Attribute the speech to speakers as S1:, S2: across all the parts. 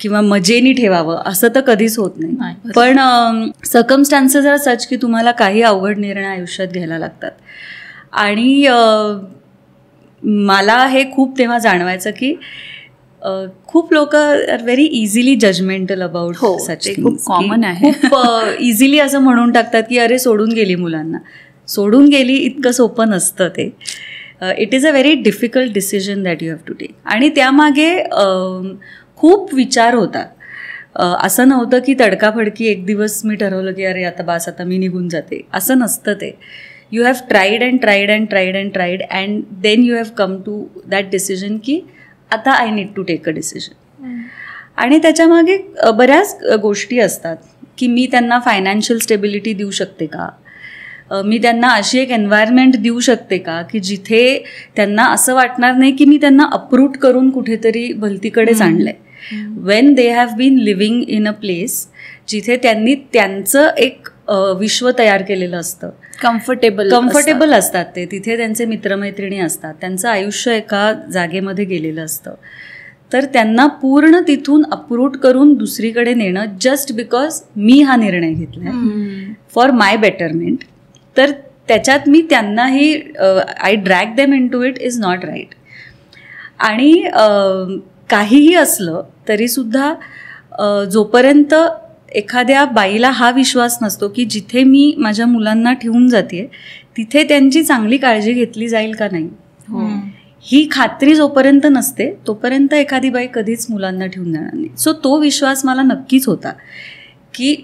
S1: किंवा मजेनी ठेवावं असं तर कधीच होत नाही. पण सर्कमस्टान्सेस आर सच की तुम्हाला काही अवघड निर्णय आयुष्यात घ्यायला लागतात. आणि मला हे खूप तेव्हा जाणवायचं की खूप लोक are very easily judgemental about such things.
S2: खूप कॉमन आहे.
S1: खूप इझिली असं म्हणून टाकतात की अरे सोडून गेली मुलांना. सोडून गेली इतकं सोपं नसतं ते. It is a very difficult decision that you have to take. आणि त्यामागे खूप विचार होता. असं नव्हतं की तडकाफडकी एक दिवस मी ठरवलं की अरे आता बास, आता मी निघून जाते, असं नसतं ते. You have tried and tried and tried and tried and then you have come to that decision की आता I need to take a decision. आणि त्याच्यामागे बऱ्याच गोष्टी असतात की मी त्यांना फायनान्शियल स्टेबिलिटी देऊ शकते का, मी त्यांना अशी एक एन्व्हायरमेंट देऊ शकते का की जिथे त्यांना असं वाटणार नाही की मी त्यांना अप्रूट करून कुठेतरी भलतीकडेच आणलंय. When they have been living in a place जिथे त्यांनी त्यांचं एक विश्व तयार केलेलं असतं, कम्फर्टेबल असतात ते, तिथे त्यांचे मित्रमैत्रिणी असतात, त्यांचं आयुष्य एका जागेमध्ये गेलेलं असतं, तर त्यांना पूर्ण तिथून अप्रूट करून दुसरीकडे नेणं जस्ट बिकॉज मी हा निर्णय घेतलाय फॉर माय बेटरमेंट, तर त्याच्यात मी त्यांनाही I drag them in to it is not right. आणि काहीही असलं तरीसुद्धा जोपर्यंत एखाद्या बाईला हा विश्वास नसतो की जिथे मी माझ्या मुलांना ठेवून जाते तिथे त्यांची चांगली काळजी घेतली जाईल का नाही, ही खात्री जोपर्यंत नसते तोपर्यंत एखादी बाई कधीच मुलांना ठेवून जाणार नाही. सो तो विश्वास मला नक्कीच होता की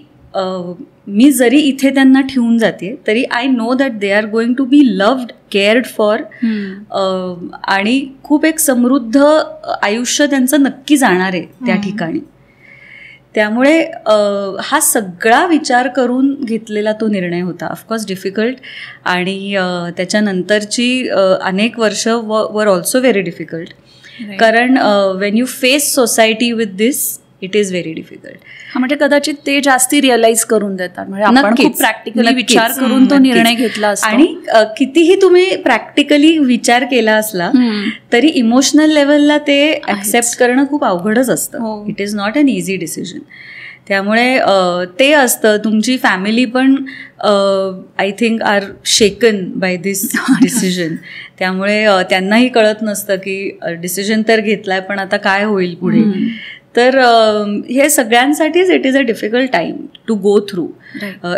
S1: मी जरी इथे त्यांना ठेवून जाते तरी I know that they are going to be loved, cared for, आणि खूप एक समृद्ध आयुष्य त्यांचं नक्की जाणार आहे त्या ठिकाणी. त्यामुळे हा सगळा विचार करून घेतलेला तो निर्णय होता. ऑफकोर्स डिफिकल्ट, आणि त्याच्यानंतरची अनेक वर्ष वर ऑल्सो व्हेरी डिफिकल्ट, कारण Wien you face society with this it is very difficult.
S2: म्हणजे कदाचित ते जास्ती रिअलाइज करून देतात, म्हणजे आपण खूप प्रॅक्टिकली विचार करून तो निर्णय घेतला असतो.
S1: आणि कितीही तुम्ही प्रॅक्टिकली विचार केला असला तरी इमोशनल लेवलला ते ऍक्सेप्ट करणं खूप अवघडच असतं. It is not an easy decision. त्यामुळे ते असतं. तुमची फॅमिली पण I think are shaken by this decision. त्यामुळे त्यांनाही कळत नसतं की डिसिजन तर घेतलाय पण आता काय होईल पुढे. तर हे सगळ्यांसाठीच it is a difficult time to go through.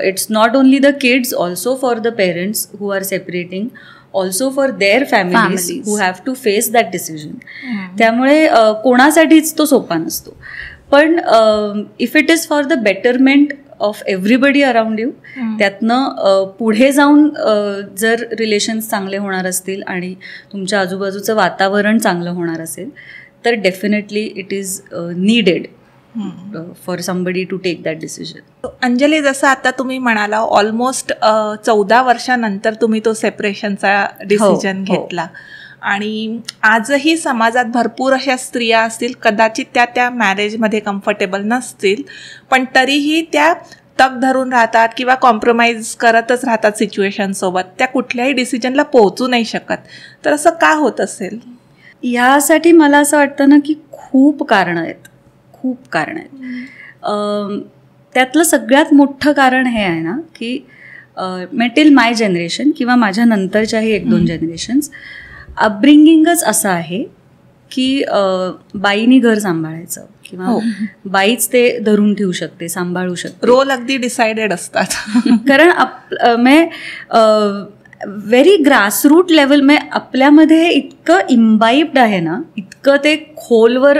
S1: It's not only the kids, also for the parents who are separating, also for their families who have to face that decision. त्यामुळे कोणासाठीच तो सोपा नसतो. पण if it is for the betterment of everybody around you, त्यातनं पुढे जाऊन जर रिलेशन्स चांगले होणार असतील आणि तुमच्या आजूबाजूचं वातावरण चांगलं होणार असेल तर definitely it is needed for somebody to take that decision.
S3: Anjali, जसं आता तुम्ही म्हणाला ऑलमोस्ट 14 वर्षानंतर तुम्ही तो सेपरेशनचा डिसिजन घेतला, आणि आजही समाजात भरपूर अशा स्त्रिया असतील कदाचित त्या मॅरेजमध्ये कम्फर्टेबल नसतील पण तरीही त्या तग धरून राहतात किंवा कॉम्प्रोमाइज करतच राहतात सिच्युएशनसोबत, त्या कुठल्याही डिसिजनला पोहोचू नाही शकत. तर असं का होत असेल?
S1: ह्यासाठी मला असं वाटतं ना की खूप कारणं आहेत. त्यातलं सगळ्यात मोठं कारण हे आहे ना की टिल माय जनरेशन किंवा माझ्या नंतरच्याही 1-2 जनरेशन्स अपब्रिंगिंगच असं आहे की बाईनी घर सांभाळायचं किंवा बाईच ते धरून ठेवू शकते, सांभाळू शकते.
S3: रोल अगदी डिसाइडेड असतात.
S1: कारण व्हेरी ग्रासरूट लेवल आपल्यामध्ये इतकं इम्बाईब्ड आहे ना, इतकं ते खोलवर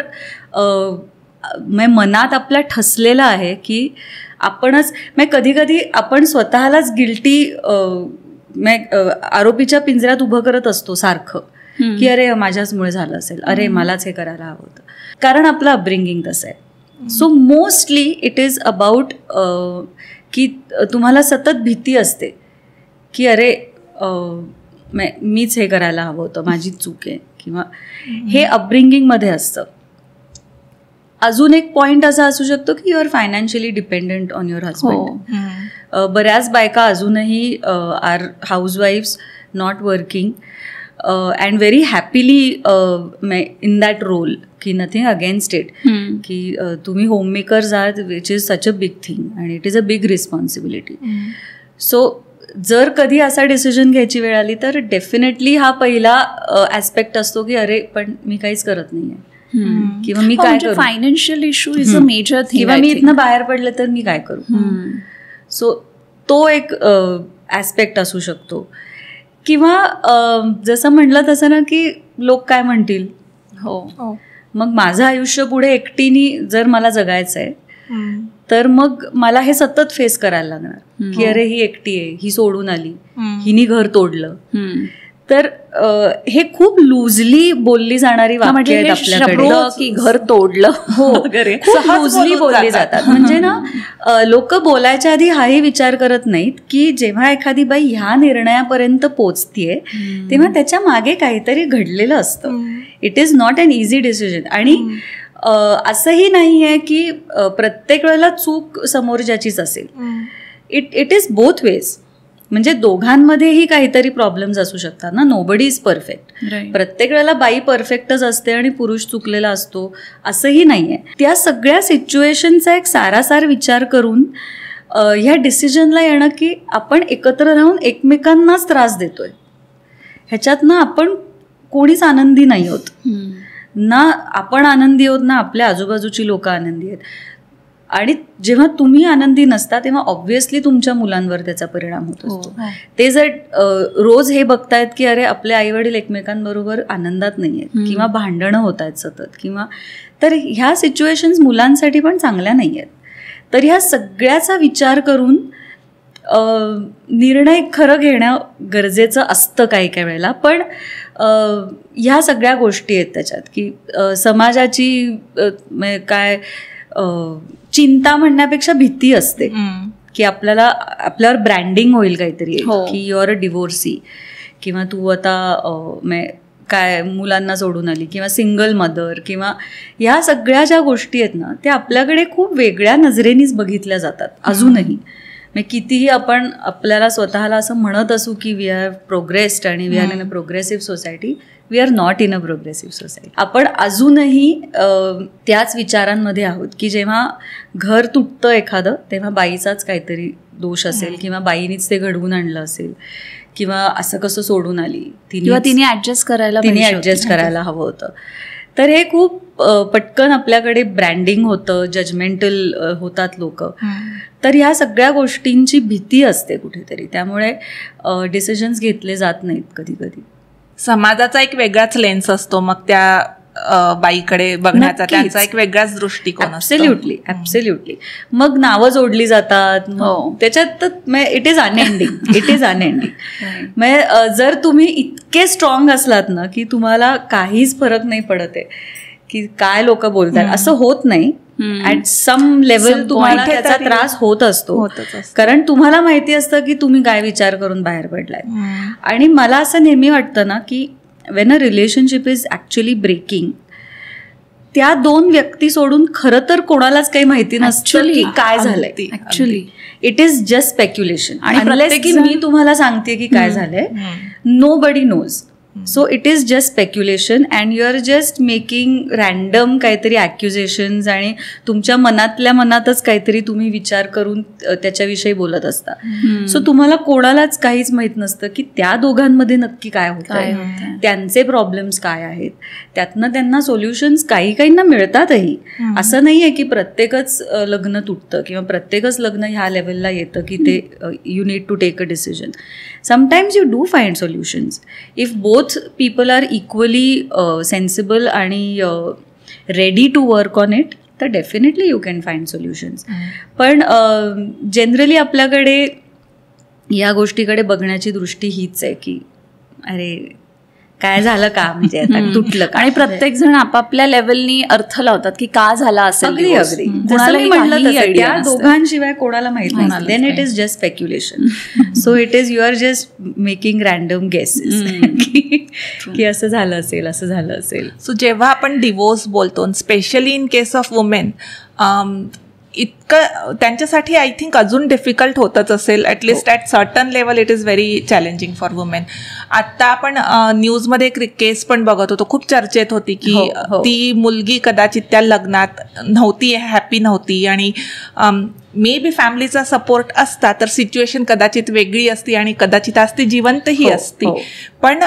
S1: मनात आपल्या ठसलेलं आहे की आपणच कधी आपण स्वतःलाच गिल्टी आरोपीच्या पिंजऱ्यात उभं करत असतो सारखं की अरे माझ्याचमुळे झालं असेल, अरे मलाच हे करायला हवं होतं, कारण आपलं अपब्रिंगिंग तसं आहे. So mostly it is about की तुम्हाला सतत भीती असते की अरे मीच हे करायला हवं होतं, माझी चूक आहे, किंवा हे अपब्रिंगिंगमध्ये असतं. अजून एक पॉईंट असा असू शकतो की you are financially dependent on your husband. बऱ्याच बायका अजूनही आर हाऊसवाईफ्स, not working and very happily in that role. की नथिंग अगेन्स्ट इट, की तुम्ही होममेकर्स आहात, which is such a big thing आणि it is a big responsibility. So जर कधी असा डिसिजन घ्यायची वेळ आली तर डेफिनेटली हा पहिला ॲस्पेक्ट असतो की अरे पण मी काहीच करत नाही आहे, किंवा मी काय करू,
S2: financial issue is a major thing,
S1: किंवा मी इथनं बाहेर पडलं तर मी काय करू. सो तो एक ॲस्पेक्ट असू शकतो. किंवा जसं म्हटलं तसं ना की लोक काय म्हणतील.
S2: हो,
S1: मग माझं आयुष्य पुढे एकटीनी जर मला जगायचं आहे तर मग मला हे सतत फेस करायला लागणार की अरे ही एकटी आहे, ही सोडून आली, हिनी घर तोडलं. तर हे खूप लूजली बोलली जाणारी वाक्य आहेत आपल्याकडे
S2: की घर तोडलं
S1: खूप लूजली बोलली जातात. म्हणजे ना लोक बोलायच्या आधी हाही विचार करत नाहीत की जेव्हा एखादी बाई ह्या निर्णयापर्यंत पोचतीये तेव्हा त्याच्या मागे काहीतरी घडलेलं असतं. It is not an easy decision. आणि असंही नाही आहे की प्रत्येक वेळेला चूक समोरच्याचीच असेल. It is both veg. म्हणजे दोघांमध्येही काहीतरी प्रॉब्लेम्स असू शकतात ना. Nobody is perfect. प्रत्येक वेळेला बाई परफेक्टच असते आणि पुरुष चुकलेला असतो असंही नाही आहे. त्या सगळ्या सिच्युएशनचा एक सारासार विचार करून ह्या डिसिजनला येणं की आपण एकत्र राहून एकमेकांनाच त्रास देतोय, ह्याच्यातनं आपण कोणीच आनंदी नाही होत. ना आपण आनंदी आहोत ना आपल्या आजूबाजूची लोक आनंदी आहेत. आणि जेव्हा तुम्ही आनंदी नसता तेव्हा ऑब्व्हियसली तुमच्या मुलांवर त्याचा परिणाम होत असतो. ते जर रोज हे बघतायत की अरे आपले आईवडील एकमेकांबरोबर आनंदात नाही आहेत किंवा भांडणं होत आहेत सतत, किंवा तर ह्या सिच्युएशन्स मुलांसाठी पण चांगल्या नाही आहेत. तर ह्या सगळ्याचा विचार करून निर्णय खरं घेणं गरजेचं असतं काही काही वेळेला. पण ह्या सगळ्या गोष्टी आहेत त्याच्यात की समाजाची काय चिंता म्हणण्यापेक्षा भीती असते की आपल्यावर ब्रँडिंग होईल काहीतरी की यू आर अ डिवोर्सी, किंवा तू आता काय मुलांना सोडून आली, किंवा सिंगल मदर, किंवा ह्या सगळ्या ज्या गोष्टी आहेत ना त्या आपल्याकडे खूप वेगळ्या नजरेनीच बघितल्या जातात अजूनही. कितीही आपण आपल्याला स्वतःला असं म्हणत असू की वी आर प्रोग्रेस्ड आणि we are in a progressive society, we are not in a progressive society. आपण अजूनही त्याच विचारांमध्ये आहोत की जेव्हा घर तुटतं एखादं तेव्हा बाईचाच काहीतरी दोष असेल, किंवा बाईनीच ते घडवून आणलं असेल, किंवा असं कसं सोडून आली,
S2: तिने ऍडजस्ट
S1: करायला हवं होतं. तर हे खूप पटकन आपल्याकडे ब्रँडिंग होतं, जजमेंटल होतात लोक. तर ह्या सगळ्या गोष्टींची भीती असते कुठेतरी, त्यामुळे डिसिजन्स घेतले जात नाहीत कधी कधी.
S3: समाजाचा एक वेगळाच लेन्स असतो मग त्या बाईकडे बघण्याचा, त्यांचा एक वेगळाच दृष्टिकोन असतो.
S1: ऍब्सोल्युटली. मग नावं जोडली जातात त्याच्यात. It is unending. म्हणजे जर तुम्ही इतके स्ट्रॉंग असलात ना की तुम्हाला काहीच फरक नाही पडत आहे की काय लोक बोलतात, असं होत नाही. ऍट सम लेवल तुम्हाला त्याचा त्रास होत असतो, कारण तुम्हाला माहिती असतं की तुम्ही काय विचार करून बाहेर पडलाय. आणि मला असं नेहमी वाटतं ना की when a relationship is actually breaking, त्या दोन व्यक्ती सोडून खरं तर कोणालाच काही माहिती नसतं की काय झालंय. Actually it is just speculation. आणि की मी तुम्हाला सांगते की काय झालंय, nobody knows. So it is just speculation and you are just making random काहीतरी ॲक्युजेशन्स, आणि तुमच्या मनातल्या मनातच काहीतरी तुम्ही विचार करून त्याच्याविषयी बोलत असता. सो तुम्हाला कोणालाच काहीच माहीत नसतं की त्या दोघांमध्ये नक्की काय होतं, त्यांचे प्रॉब्लेम्स काय आहेत, त्यातनं त्यांना सोल्युशन्स काहींना मिळतातही. असं नाही आहे की प्रत्येकच लग्न तुटतं किंवा प्रत्येकच लग्न ह्या लेवलला येतं की ते you need to take a decision. Sometimes you do find solutions if both people are equally sensible आणि ready to work on it, तर definitely you can find solutions. पण जनरली आपल्याकडे या गोष्टीकडे बघण्याची दृष्टी हीच आहे की अरे काय झालं का, म्हणजे आता तुटलं का.
S2: आणि प्रत्येक जण आपापल्या लेवलनी अर्थ लावतात की का झाला असेल.
S1: अगदी त्या दोघांशिवाय कोणाला माहित नाही. Then it is just speculation. So it is you are just making random guesses की असं झालं असेल, असं झालं असेल.
S3: सो जेव्हा आपण डिवोर्स बोलतो, specially in case of women, इतकं त्यांच्यासाठी आय थिंक अजून डिफिकल्ट होतच असेल. At least at certain level it is very challenging for women. आत्ता आपण न्यूजमध्ये एक केस पण बघत होतो, खूप चर्चेत होती की ती मुलगी कदाचित त्या लग्नात नव्हती, हॅपी नव्हती, आणि मे बी फॅमिलीचा सपोर्ट असता तर सिच्युएशन कदाचित वेगळी असती आणि कदाचित आज ती जिवंतही असती. पण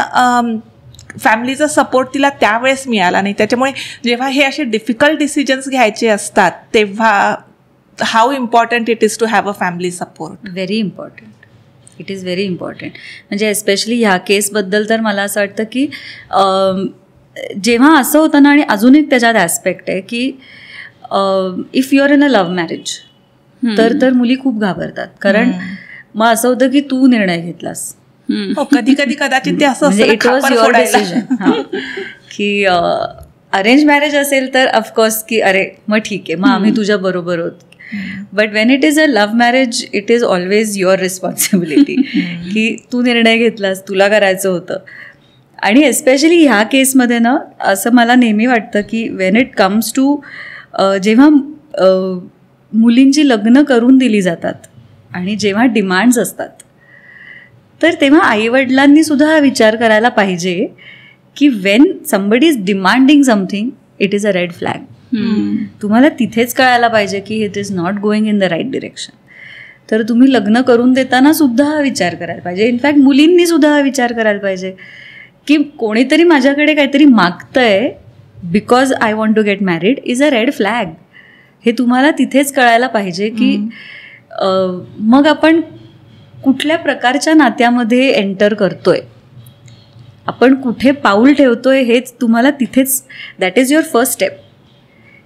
S3: फॅमिलीचा सपोर्ट तिला त्यावेळेस मिळाला नाही. त्याच्यामुळे जेव्हा हे असे डिफिकल्ट डिसिजन्स घ्यायचे असतात तेव्हा how important it is to have a family support.
S1: Very important. It is very important. म्हणजे एस्पेशली ह्या केसबद्दल तर मला असं वाटतं की जेव्हा असं होतं ना, आणि अजून एक त्याच्यात ॲस्पेक्ट आहे की if you are in a love marriage तर मुली खूप घाबरतात. कारण मग असं होतं की तू निर्णय घेतलास,
S3: कधी कधी कदाचित ते असं
S1: इट वॉज युअर डिसिजन. की अरेंज मॅरेज असेल तर ऑफकोर्स की अरे मग ठीक आहे, मग आम्ही तुझ्या बरोबर होत. But Wien it is a love marriage it is always your responsibility की तू निर्णय घेतलास, तुला करायचं होतं. आणि एस्पेशली ह्या केसमध्ये ना असं मला नेहमी वाटतं की वेन इट कम्स टू जेव्हा मुलींची लग्न करून दिली जातात आणि जेव्हा डिमांड्स असतात, तर तेव्हा आईवडिलांनी सुद्धा हा विचार करायला पाहिजे की when somebody is demanding something it is a red flag. तुम्हाला तिथेच कळायला पाहिजे की it is not going in the right direction. तर तुम्ही लग्न करून देताना सुद्धा हा विचार करायला पाहिजे. इनफॅक्ट मुलींनी सुद्धा हा विचार करायला पाहिजे की कोणीतरी माझ्याकडे काहीतरी मागतंय because I want to get married is a red flag. हे तुम्हाला तिथेच कळायला पाहिजे की मग आपण कुठल्या प्रकारच्या नात्यामध्ये एंटर करतोय, आपण कुठे पाऊल ठेवतोय, हेच तुम्हाला तिथेच that is your first step.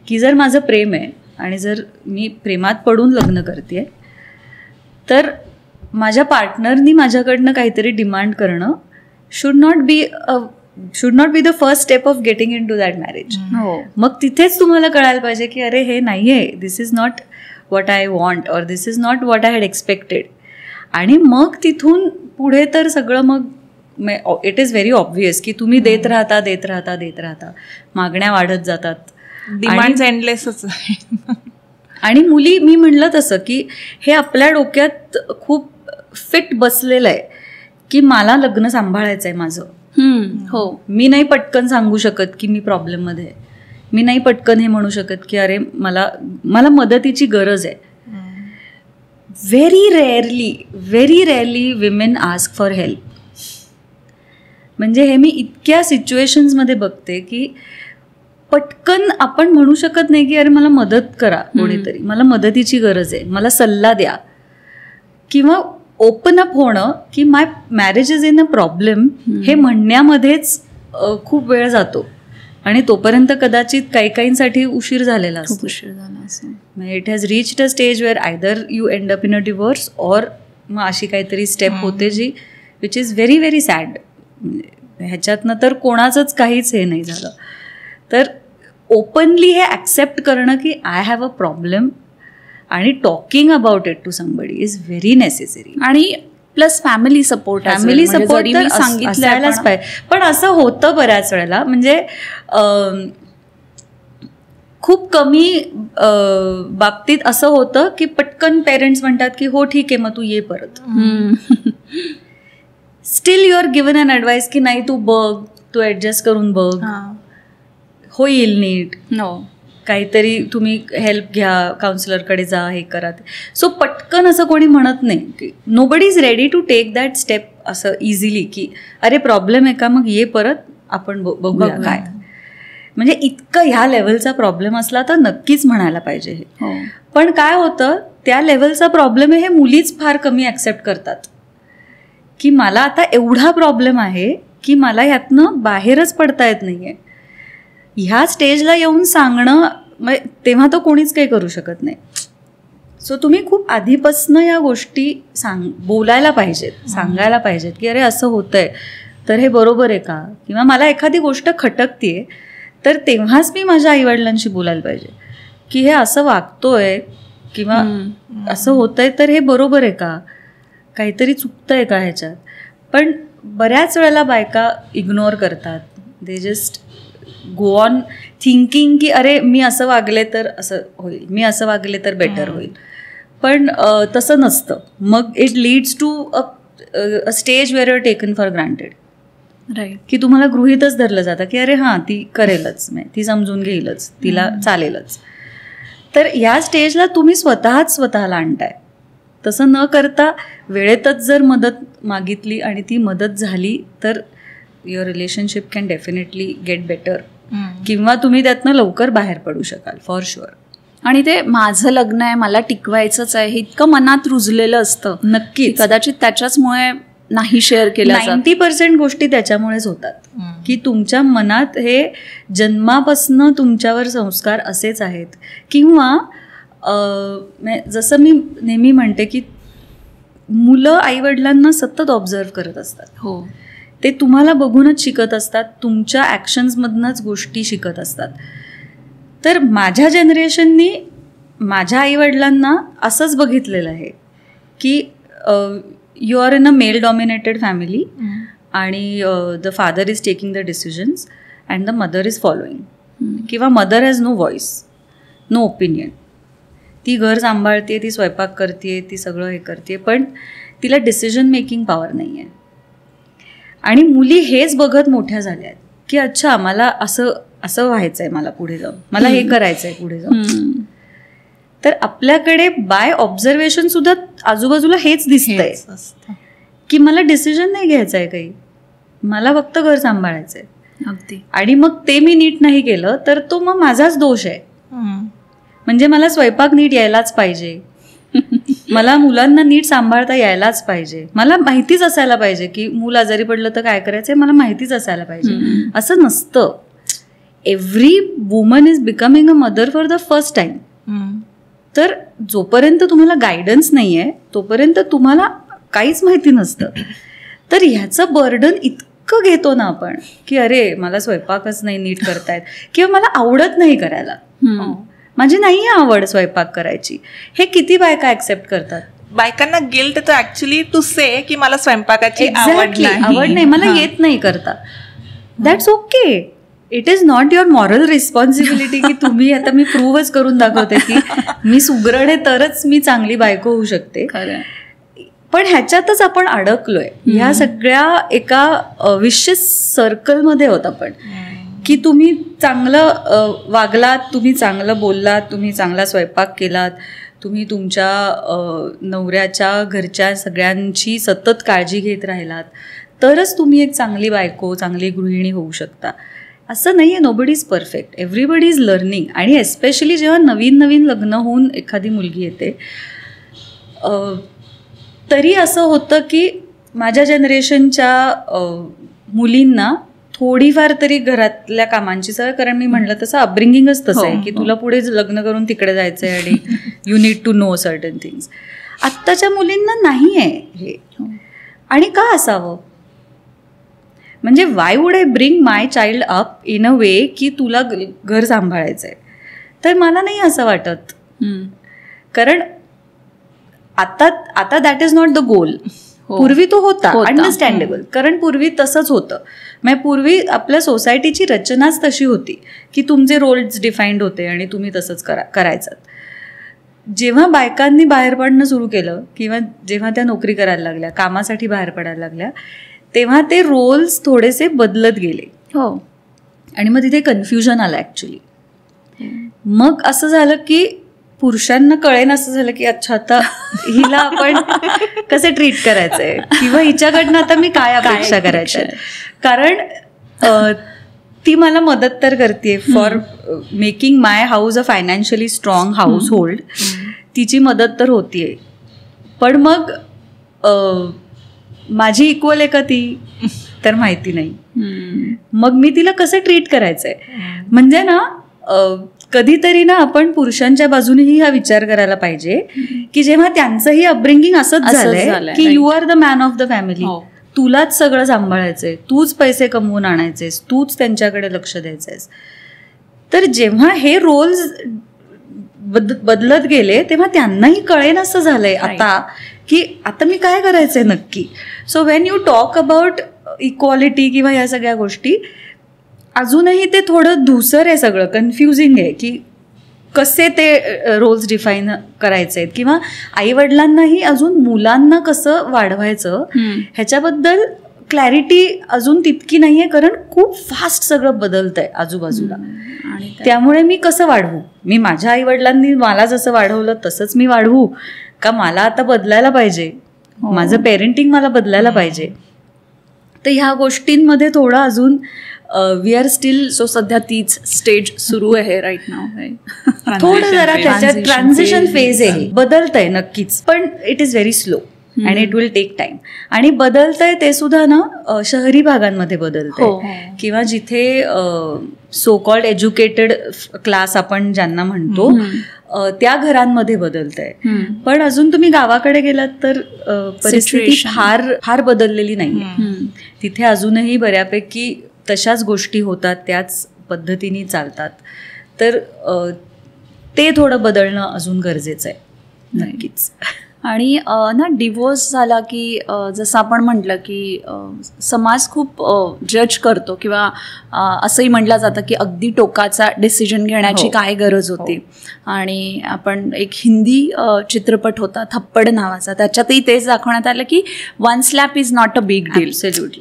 S1: की जर माझं प्रेम आहे आणि जर मी प्रेमात पडून लग्न करते तर माझ्या पार्टनरनी माझ्याकडनं काहीतरी डिमांड करणं should not be the first step of getting in to that marriage. मग तिथेच तुम्हाला कळायला पाहिजे की अरे हे नाही आहे, this is not what I want or this is not what I had expected. आणि मग तिथून पुढे तर सगळं मग इट इज व्हेरी ऑब्व्हियस की तुम्ही देत राहता, मागण्या वाढत जातात,
S3: डिमांड्स एंडलेसच.
S1: आणि मुली, मी म्हणलं तसं की हे आपल्या डोक्यात खूप फिट बसलेलं आहे की मला लग्न सांभाळायचं आहे माझं. मी नाही पटकन सांगू शकत की मी प्रॉब्लेममध्ये आहे, मी नाही पटकन हे म्हणू शकत की अरे मला मदतीची गरज आहे. Very rarely women ask for help. म्हणजे हे मी इतक्या सिच्युएशन्समध्ये बघते की पटकन आपण म्हणू शकत नाही की अरे मला मदत करा कोणीतरी, मला मदतीची गरज आहे, मला सल्ला द्या, किंवा ओपन अप होणं की my marriage is in a problem हे म्हणण्यामध्येच खूप वेळ जातो. आणि तोपर्यंत कदाचित काहींसाठी उशीर झालेला असतो.
S2: उशीर झाला असं.
S1: It has reached a stage where either you end up in a divorce or मग अशी काहीतरी स्टेप होते जी which is very very sad. ह्याच्यातनं तर कोणाचंच काहीच हे नाही झालं. तर ओपनली हे ॲक्सेप्ट करणं की आय हॅव अ प्रॉब्लेम आणि talking about it to somebody is very necessary.
S2: आणि प्लस फॅमिली सपोर्ट
S1: तर सांगितल्यालाच पाहिजे. पण असं होतं बऱ्याच वेळेला, म्हणजे खूप कमी बाबतीत असं होतं की पटकन पेरेंट्स म्हणतात की हो ठीक आहे मग तू ये परत. Still you are given an advice की नाही तू बघ, तू ॲडजस्ट करून बघ, होईल नीट, काहीतरी तुम्ही हेल्प घ्या, काउन्सिलरकडे जा, हे करा. सो पटकन असं कोणी म्हणत नाही की nobody is ready to take that step असं इझिली की अरे प्रॉब्लेम आहे का, मग ये परत आपण बघूया काय. म्हणजे इतकं ह्या लेवलचा प्रॉब्लेम असला तर नक्कीच म्हणायला पाहिजे हे. पण काय होतं, त्या लेवलचा प्रॉब्लेम आहे हे मुलीच फार कमी ॲक्सेप्ट करतात की मला आता एवढा प्रॉब्लेम आहे की मला ह्यातनं बाहेरच पडता येत नाही आहे. ह्या स्टेजला येऊन सांगणं तेव्हा तर कोणीच काही करू शकत नाही. सो तुम्ही खूप आधीपासनं या गोष्टी बोलायला पाहिजेत, सांगायला पाहिजेत की अरे असं होतंय तर हे बरोबर आहे का, किंवा मला एखादी गोष्ट खटकतीये तर तेव्हाच मी माझ्या आईवडिलांशी बोलायला पाहिजे की हे असं वागतोय किंवा असं होतंय तर हे बरोबर आहे का, काहीतरी चुकतंय का ह्याच्यात. पण बऱ्याच वेळेला बायका इग्नोर करतात. They just go on thinking की अरे मी असं वागले तर असं होईल, मी असं वागले तर बेटर होईल. पण तसं नसतं. मग it leads to a stage where you are taken for granted.
S2: Right.
S1: की तुम्हाला गृहीतच धरलं जातं की अरे हां ती करेलच, ती समजून घेईलच, तिला चालेलच. तर ह्या स्टेजला तुम्ही स्वतःला आणताय. तसं न करता वेळेतच जर मदत मागितली आणि ती मदत झाली तर your relationship can definitely get better, किंवा तुम्ही त्यातनं लवकर बाहेर पडू शकाल फॉर शुअर.
S2: आणि ते माझं लग्न आहे, मला टिकवायचंच आहे, हे इतकं मनात रुजलेलं असतं.
S1: नक्की.
S2: कदाचित त्याच्याचमुळे नाही शेअर केलं.
S1: 90% गोष्टी त्याच्यामुळेच होतात की तुमच्या मनात हे जन्मापासनं तुमच्यावर संस्कार असेच आहेत. किंवा जसं मी नेहमी म्हणते की मुलं आईवडिलांना सतत ऑब्झर्व करत असतात.
S2: हो.
S1: ते तुम्हाला बघूनच शिकत असतात, तुमच्या ॲक्शन्समधनंच गोष्टी शिकत असतात. तर माझ्या जनरेशननी माझ्या आईवडिलांना असंच बघितलेलं आहे की you are in a male dominated family आणि the father is taking the decisions and the mother is following, किंवा mother has no voice, no opinion. ती घर सांभाळते, ती स्वयंपाक करते, ती सगळं हे करते, पण तिला डिसिजन मेकिंग पॉवर नाही आहे. आणि मुली हेच बघत मोठ्या झाल्या आहेत की अच्छा मला असं व्हायचं आहे, मला पुढे जाऊन मला हे करायचं आहे पुढे जाऊन. तर आपल्याकडे बाय ऑब्झर्वेशन सुद्धा आजूबाजूला हेच दिसतंय की मला डिसिजन नाही घ्यायचं आहे काही, मला फक्त घर सांभाळायचं आहे.
S2: अगदी.
S1: आणि मग ते मी नीट नाही केलं तर तो मग माझाच दोष आहे. म्हणजे मला स्वयंपाक नीट यायलाच पाहिजे, मला मुलांना नीट सांभाळता यायलाच पाहिजे, मला माहितीच असायला पाहिजे की मूल आजारी पडलं तर काय करायचंय, मला माहितीच असायला पाहिजे. असं नसतं. Every woman is becoming a mother for the first time. तर जोपर्यंत तुम्हाला गायडन्स नाही आहे तोपर्यंत तुम्हाला काहीच माहिती नसतं. तर ह्याचं बर्डन इतकं घेतो ना आपण की अरे मला स्वयंपाकच नाही नीट करतायत, किंवा मला आवडत नाही करायला, माझी नाही आवड स्वयंपाक करायची. हे किती बायका ऍक्सेप्ट करतात.
S3: बायकांना गिल्ट तर ऍक्च्युली टू से की मला स्वयंपाकाची आवड
S1: नाही, मला येत नाही करता. That's okay. It is not your moral responsibility की तुम्ही आता मी प्रूव्हच करून दाखवते की मी सुगरण आहे तरच मी चांगली बायको होऊ शकते. पण ह्याच्यातच आपण अडकलोय. ह्या सगळ्या एका विशेष सर्कलमध्ये होत आपण की तुम्ही चांगलं वागलात, तुम्ही चांगलं बोललात, तुम्ही चांगला स्वयंपाक केलात, तुम्ही तुमच्या नवऱ्याच्या घरच्या सगळ्यांची सतत काळजी घेत राहिलात तरच तुम्ही एक चांगली बायको, चांगली गृहिणी होऊ शकता. असं नाही आहे. Nobody is perfect, everybody is learning. आणि एस्पेशली जेव्हा नवीन नवीन लग्न होऊन एखादी मुलगी येते तरी असं होतं की माझ्या जनरेशनच्या मुलींना थोडीफार तरी घरातल्या कामांची सवय, कारण मी म्हटलं तसं अपब्रिंगिंगच तसं आहे की तुला पुढे लग्न करून तिकडे जायचं आहे आणि you need to know certain things. आत्ताच्या मुलींना नाही आहे हे. आणि का असावं? म्हणजे why would I bring my child up in a way की तुला घर सांभाळायचं आहे? तर मला नाही असं वाटत. कारण आता that is not the goal. पूर्वी तो होता, अंडरस्टँडेबल, कारण पूर्वी तसंच होतं. म्हणजे पूर्वी आपल्या सोसायटीची रचनाच तशी होती की तुमचे रोल्स डिफाईन्ड होते आणि तुम्ही तसंच करायचं. जेव्हा बायकांनी बाहेर पडणं सुरू केलं किंवा जेव्हा त्या नोकरी करायला लागल्या, कामासाठी बाहेर पडायला लागल्या, तेव्हा ते रोल्स थोडेसे बदलत गेले.
S2: हो.
S1: आणि मग तिथे कन्फ्युजन आलं ॲक्च्युली. मग असं झालं की पुरुषांना कळेन असं झालं की अच्छा आता हिला आपण कसे ट्रीट करायचंय किंवा हिच्याकडनं आता मी काय अपेक्षा करायच्या. कारण ती मला मदत तर करते for making my house a financially strong house hold, तिची मदत तर होतीये. पण मग माझी इक्वल आहे का ती तर माहिती नाही. मग मी तिला कसं ट्रीट करायचंय? म्हणजे ना कधीतरी ना आपण पुरुषांच्या बाजूनेही हा विचार करायला पाहिजे की जेव्हा त्यांचंही अपब्रिंगिंग असंच झालंय की you are the man of the family, तुलाच सगळं सांभाळायचंय, तूच पैसे कमवून आणायचेस, तूच त्यांच्याकडे लक्ष द्यायचंयस. तर जेव्हा हे रोल्स बदलत गेले तेव्हा त्यांनाही कळेन असं झालंय आता की आता मी काय करायचंय नक्की. So when you talk about equality किंवा या सगळ्या गोष्टी, अजूनही ते थोडं धूसर आहे, सगळं कन्फ्युजिंग आहे की कसे ते रोल्स डिफाईन करायचे आहेत, किंवा आईवडिलांनाही अजून मुलांना कसं वाढवायचं ह्याच्याबद्दल क्लॅरिटी अजून तितकी नाही आहे, कारण खूप फास्ट सगळं बदलतं आहे आजूबाजूला. आणि त्यामुळे मी कसं वाढवू, मी माझ्या आईवडिलांनी मला जसं वाढवलं तसंच मी वाढवू का, मला आता बदलायला पाहिजे, माझं पेरेंटिंग मला बदलायला पाहिजे. तर ह्या गोष्टींमध्ये थोडं अजून वी आर स्टील.
S2: सो सध्या तीच स्टेज सुरू आहे राईट नाव.
S1: थोडं जरा त्याच्यात ट्रान्झिशन फेज आहे, बदलतंय नक्कीच, पण it is very slow and it will take time. आणि बदलतंय ते सुद्धा ना शहरी भागांमध्ये बदलतंय, किंवा जिथे सो कॉल्ड एज्युकेटेड क्लास आपण ज्यांना म्हणतो त्या घरांमध्ये बदलतंय. पण अजून तुम्ही गावाकडे गेलात तर परिस्थिती फार बदललेली नाहीये. तिथे अजूनही बऱ्यापैकी तशाच गोष्टी होतात, त्याच पद्धतीने चालतात. तर ते थोडं बदलणं अजून गरजेचं आहे नक्कीच.
S2: आणि ना डिवोर्स झाला की जसं आपण म्हटलं की समाज खूप जज करतो, किंवा असंही म्हटलं जातं की अगदी टोकाचा डिसिजन घेण्याची काय गरज होती. आणि आपण एक हिंदी चित्रपट होता थप्पड नावाचा, त्याच्यातही तेच दाखवण्यात आलं की one slap is not a big deal.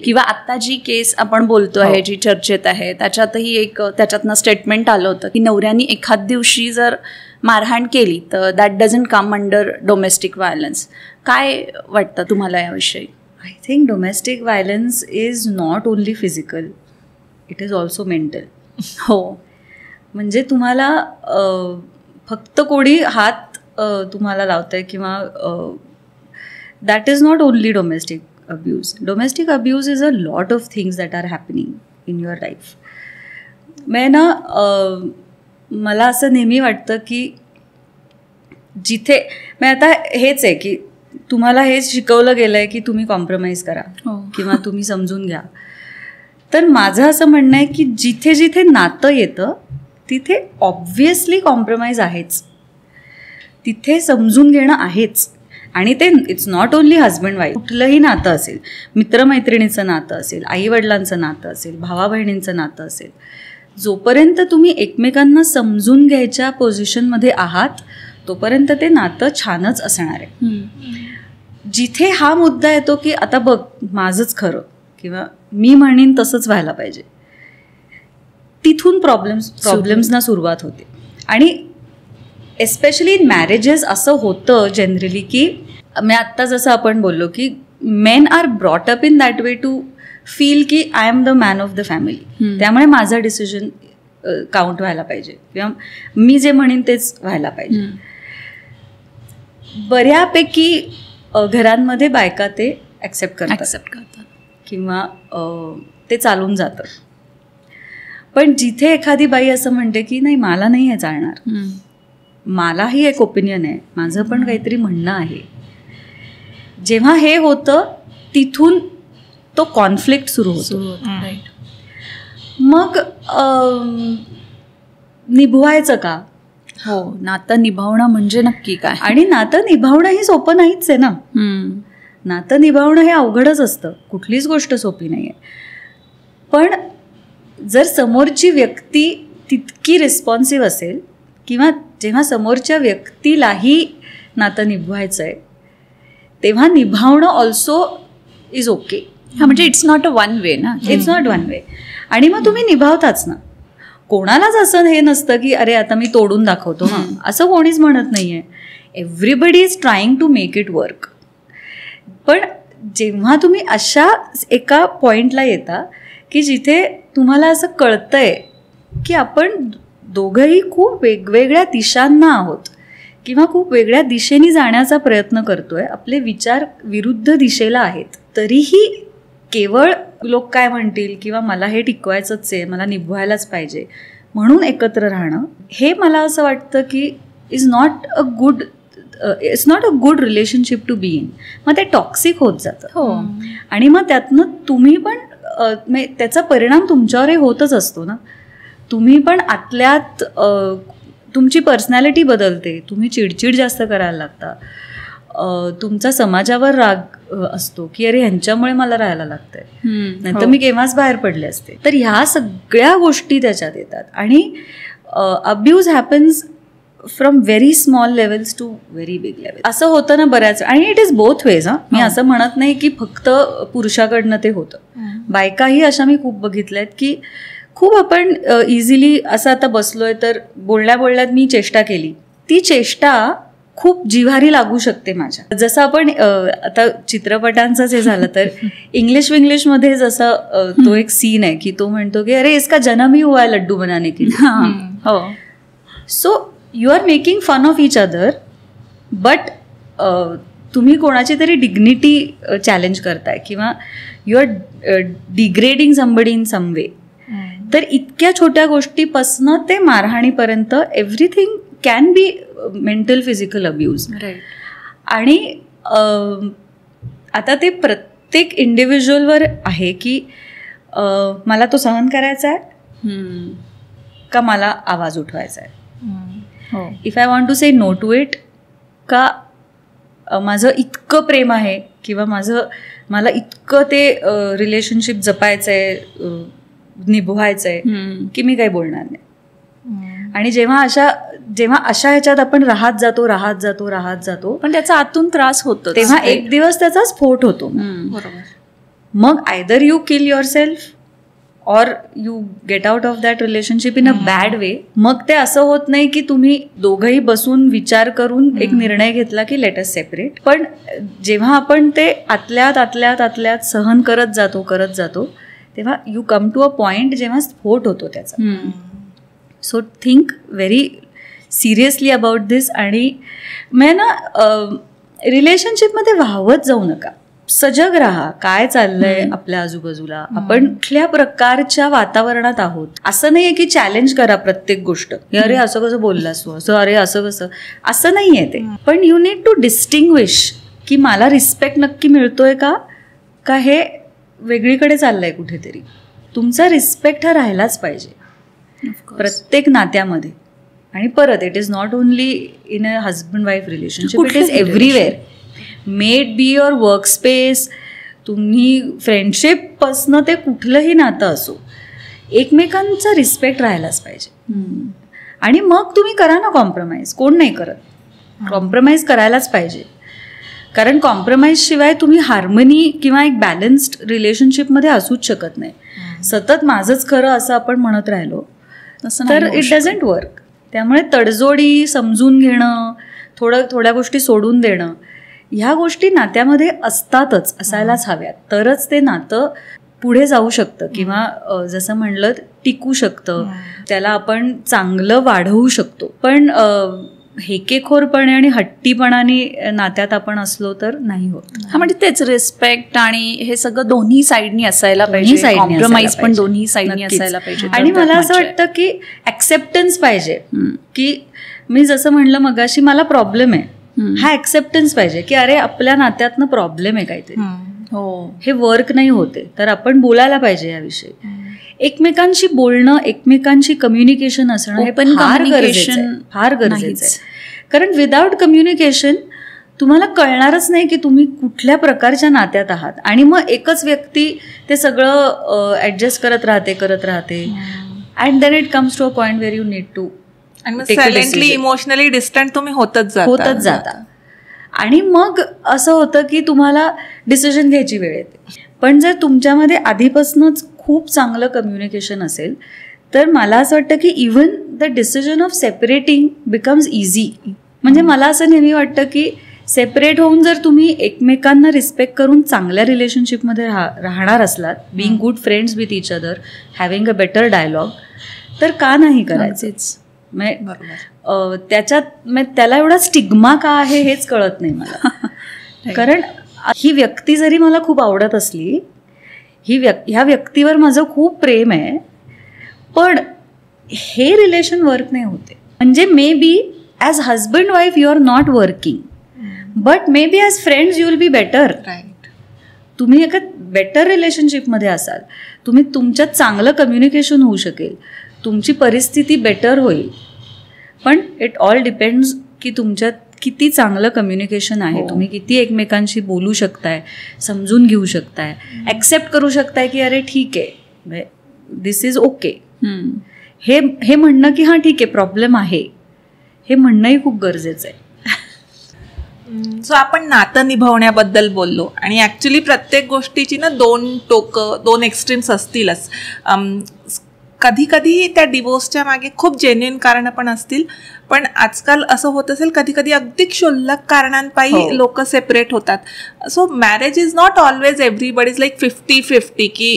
S2: किंवा आत्ता जी केस आपण बोलतो आहे, जी चर्चेत आहे, त्याच्यातही एक त्याच्यातनं स्टेटमेंट आलं होतं की नवऱ्यानी एखाद दिवशी जर मारहाण केली तर that doesn't come under domestic violence. काय वाटतं तुम्हाला याविषयी?
S1: I think domestic violence is not only physical, it is also mental.
S2: हो,
S1: म्हणजे तुम्हाला फक्त कोणी हात तुम्हाला लावतंय किंवा that is not only domestic abuse. Domestic abuse is a lot of things that are happening in your life. म्हणजे ना मला असं नेहमी वाटतं की जिथे म्हणजे आता हेच आहे की तुम्हाला हेच शिकवलं गेलं आहे की तुम्ही कॉम्प्रोमाइज करा किंवा तुम्ही समजून घ्या. तर माझं असं म्हणणं आहे की जिथे जिथे नातं येतं तिथे ऑब्व्हियसली कॉम्प्रोमाइज आहेच, तिथे समजून घेणं आहेच. आणि ते it's not only husband wife, कुठलंही नातं असेल, मित्रमैत्रिणीचं नातं असेल, आईवडिलांचं नातं असेल, भावा बहिणींचं नातं असेल, जोपर्यंत तुम्ही एकमेकांना समजून घ्यायच्या पोझिशनमध्ये आहात तोपर्यंत ते नातं छानच असणार आहे. जिथे हा मुद्दा येतो की आता बघ माझंच खरं किंवा मी म्हणीन तसंच व्हायला पाहिजे, तिथून प्रॉब्लेम्सना सुरुवात होते. आणि एस्पेशली इन मॅरेजेस असं होतं जनरली की मी आत्ता जसं आपण बोललो की men are brought up in that way to feel की I am the man of the family, त्यामुळे माझं डिसिजन काउंट व्हायला पाहिजे किंवा मी जे म्हणेन तेच व्हायला पाहिजे. बऱ्यापैकी घरांमध्ये बायका ते ॲक्सेप्ट करतात किंवा ते चालून जातं. पण जिथे एखादी बाई असं म्हणते की नाही मला नाही हे चालणार, मलाही एक ओपिनियन आहे, माझं पण काहीतरी म्हणणं आहे, जेव्हा हे होतं तिथून तो कॉन्फ्लिक्ट सुरू होतो. मग निभवायचं का?
S2: हो, नातं निभावणं म्हणजे नक्की काय?
S1: आणि नातं निभावणं ही सोपं नाहीच आहे ना. नातं निभावणं हे अवघडच असतं, कुठलीच गोष्ट सोपी नाही आहे. पण जर समोरची व्यक्ती तितकी रिस्पॉन्सिव्ह असेल किंवा जेव्हा समोरच्या व्यक्तीलाही नातं निभवायचं आहे तेव्हा निभावणं ऑल्सो इज ओके.
S2: हा, म्हणजे it's not a one way ना,
S1: इट्स नॉट वन वे. आणि मग तुम्ही निभावताच ना. कोणालाच असं हे नसतं की अरे आता मी तोडून दाखवतो, हां असं कोणीच म्हणत नाही आहे. Everybody is trying to make it work. पण जेव्हा तुम्ही अशा एका पॉईंटला येता की जिथे तुम्हाला असं कळतंय की आपण दोघंही खूप वेगवेगळ्या दिशांना आहोत किंवा खूप वेगळ्या दिशेने जाण्याचा प्रयत्न करतोय, आपले विचार विरुद्ध दिशेला आहेत, तरीही केवळ लोक काय म्हणतील किंवा मला हे टिकवायचंच आहे, मला निभवायलाच पाहिजे म्हणून एकत्र राहणं, हे मला असं वाटतं की it's not a good relationship to be in. मग ते टॉक्सिक होत जातं.
S2: हो,
S1: आणि मग त्यातनं तुम्ही पण त्याचा परिणाम तुमच्यावरही होतच असतो ना. तुम्ही पण आतल्यात तुमची पर्सनॅलिटी बदलते, तुम्ही चिडचिड जास्त करायला लागता, तुमचा समाजावर राग असतो की अरे ह्यांच्यामुळे मला राहायला लागतंय, नाहीतर मी केव्हाच बाहेर पडले असते. तर ह्या सगळ्या गोष्टी त्याच्यात येतात आणि abuse happens from very small levels to very big level. असं होतं ना बऱ्याच, आणि इट इज बोथ वेज. मी असं म्हणत नाही की फक्त पुरुषाकडनं ते होतं, बायकाही अशा मी खूप बघितल्यात की खूप आपण इझिली असं आता बसलोय तर बोलण्या बोलण्यात मी चेष्टा केली, ती चेष्टा खूप जिव्हारी लागू शकते माझ्या. जसं आपण आता चित्रपटांचंच हे झालं तर इंग्लिशमध्ये जसं तो एक सीन आहे की तो म्हणतो की अरे इसका जन्म ही हुआ है लड्डू बनाने के लिए. हो, so you are making fun of each other, but तुम्ही कोणाची तरी डिग्निटी चॅलेंज करताय किंवा you are degrading somebody in some way. तर इतक्या छोट्या गोष्टीपासनं ते मारहाणीपर्यंत everything can be mental physical abuse. आणि आता ते प्रत्येक इंडिव्हिज्युअलवर आहे की मला तो सहन करायचा आहे का मला आवाज उठवायचा आहे. If I want to say no to it, का माझं इतकं प्रेम आहे किंवा मला इतकं ते रिलेशनशिप जपायचं आहे, निभवायचं आहे की मी काही बोलणार नाही. आणि जेव्हा अशा ह्याच्यात आपण राहत जातो
S2: पण त्याचा आतून त्रास होतो,
S1: तेव्हा एक दिवस त्याचा स्फोट होतो. मग either you kill yourself और you get out of that relationship in a bad way. मग ते असं होत नाही की तुम्ही दोघंही बसून विचार करून एक निर्णय घेतला की लेट अस सेपरेट. पण जेव्हा आपण ते आतल्यात सहन करत जातो तेव्हा you come to a point जेव्हा स्फोट होतो त्याचा. So think very seriously about this. आणि म्हणजे ना रिलेशनशिपमध्ये वाहवत जाऊ नका, सजग राहा. काय चाललंय आपल्या आजूबाजूला, आपण कुठल्या प्रकारच्या वातावरणात आहोत. असं नाहीये की चॅलेंज करा प्रत्येक गोष्ट, अरे असं कसं बोललास तू, असं अरे असं कसं, असं नाहीये ते. पण यू नीड टू डिस्टिंग्विश की मला रिस्पेक्ट नक्की मिळतोय का हे वेगळीकडे चाललंय कुठेतरी. तुमचा रिस्पेक्ट हा राहिलाच पाहिजे प्रत्येक नात्यामध्ये. आणि परत it is not only in a husband wife relationship, it is everywhere. Made be your work space, तुम्ही फ्रेंडशिपपासनं ते कुठलंही नातं असो, एकमेकांचा रिस्पेक्ट राहायलाच पाहिजे. आणि मग तुम्ही करा ना कॉम्प्रोमाइज, कोण नाही करत, कॉम्प्रोमाइज करायलाच पाहिजे. कारण कॉम्प्रोमाइज शिवाय तुम्ही हार्मनी किंवा एक बॅलन्स्ड रिलेशनशिपमध्ये असूच शकत नाही. सतत माझंच खरं असं आपण म्हणत राहिलो तर इट डझंट वर्क. त्यामुळे तडजोडी, समजून घेणं, थोड्या गोष्टी सोडून देणं, ह्या गोष्टी नात्यामध्ये असतातच, असायलाच हव्यात. तरच ते नातं पुढे जाऊ शकतं किंवा जसं म्हणलं टिकू शकतं, त्याला आपण चांगलं वाढवू शकतो. पण हेकेखोरपणे आणि हट्टीपणाने नात्यात आपण असलो तर नाही होत.
S2: हा, म्हणजे तेच रिस्पेक्ट आणि हे सगळं दोन्ही साईडनी असायला पाहिजे, कॉम्प्रोमाइज पण दोन्ही साईडनी असायला पाहिजे.
S1: आणि मला असं वाटतं की ऍक्सेप्टन्स पाहिजे, की मी जसं म्हणलं मगाशी मला प्रॉब्लेम आहे, हा ऍक्सेप्टन्स पाहिजे की अरे आपल्या नात्यातनं प्रॉब्लेम आहे काहीतरी, हे वर्क नाही होते, तर आपण बोलायला पाहिजे याविषयी. एकमेकांशी बोलणं, एकमेकांशी कम्युनिकेशन असणं हे पण फार गरजेचं आहे. कारण विदाउट कम्युनिकेशन तुम्हाला कळणारच नाही की तुम्ही कुठल्या प्रकारच्या नात्यात आहात. आणि मग एकच व्यक्ती ते सगळं ऍडजस्ट करत राहते and then it comes to a point where you need to,
S3: आणि सायलेंटली इमोशनली डिस्टंट तुम्ही होतच
S1: जाता. आणि मग असं होतं की तुम्हाला डिसिजन घ्यायची वेळ येते. पण जर तुमच्यामध्ये आधीपासूनच खूप चांगलं कम्युनिकेशन असेल तर मला असं वाटतं की even the decision of separating becomes easy. म्हणजे मला असं नेहमी वाटतं की सेपरेट होऊन जर तुम्ही एकमेकांना रिस्पेक्ट करून चांगल्या रिलेशनशिपमध्ये राहणार असलात, being good friends with each other, having a better dialogue, तर का नाही करायचेच. त्याला एवढा स्टिग्मा का आहे हेच कळत नाही मला. कारण ही व्यक्ती जरी मला खूप आवडत असली, ह्या व्यक्तीवर माझं खूप प्रेम आहे, पण हे रिलेशन वर्क नाही होते. म्हणजे maybe as husband wife you are not working, but maybe as friends you will be better. तुम्ही एका बेटर रिलेशनशिपमध्ये असाल, तुम्ही तुमच्यात चांगलं कम्युनिकेशन होऊ शकेल, तुमची परिस्थिती बेटर होईल. पण इट ऑल डिपेंड्स की तुमच्यात किती चांगलं कम्युनिकेशन आहे, तुम्ही किती एकमेकांशी बोलू शकताय, समजून घेऊ शकताय, ॲक्सेप्ट करू शकताय की अरे ठीक आहे, दिस इज ओके. हे म्हणणं की हां ठीक आहे प्रॉब्लेम आहे, हे म्हणणंही खूप गरजेचं आहे.
S3: सो आपण नातं निभावण्याबद्दल बोललो आणि ॲक्च्युली प्रत्येक गोष्टीची ना दोन टोकं, दोन एक्स्ट्रीम्स असतीलच. कधी कधी त्या डिवोर्सच्या मागे खूप जेन्युइन कारणं पण असतील, पण आजकाल असं होत असेल कधी कधी अगदी क्षुल्लक कारणांपायी लोक सेपरेट होतात. So marriage is not always everybody's like 50-50 की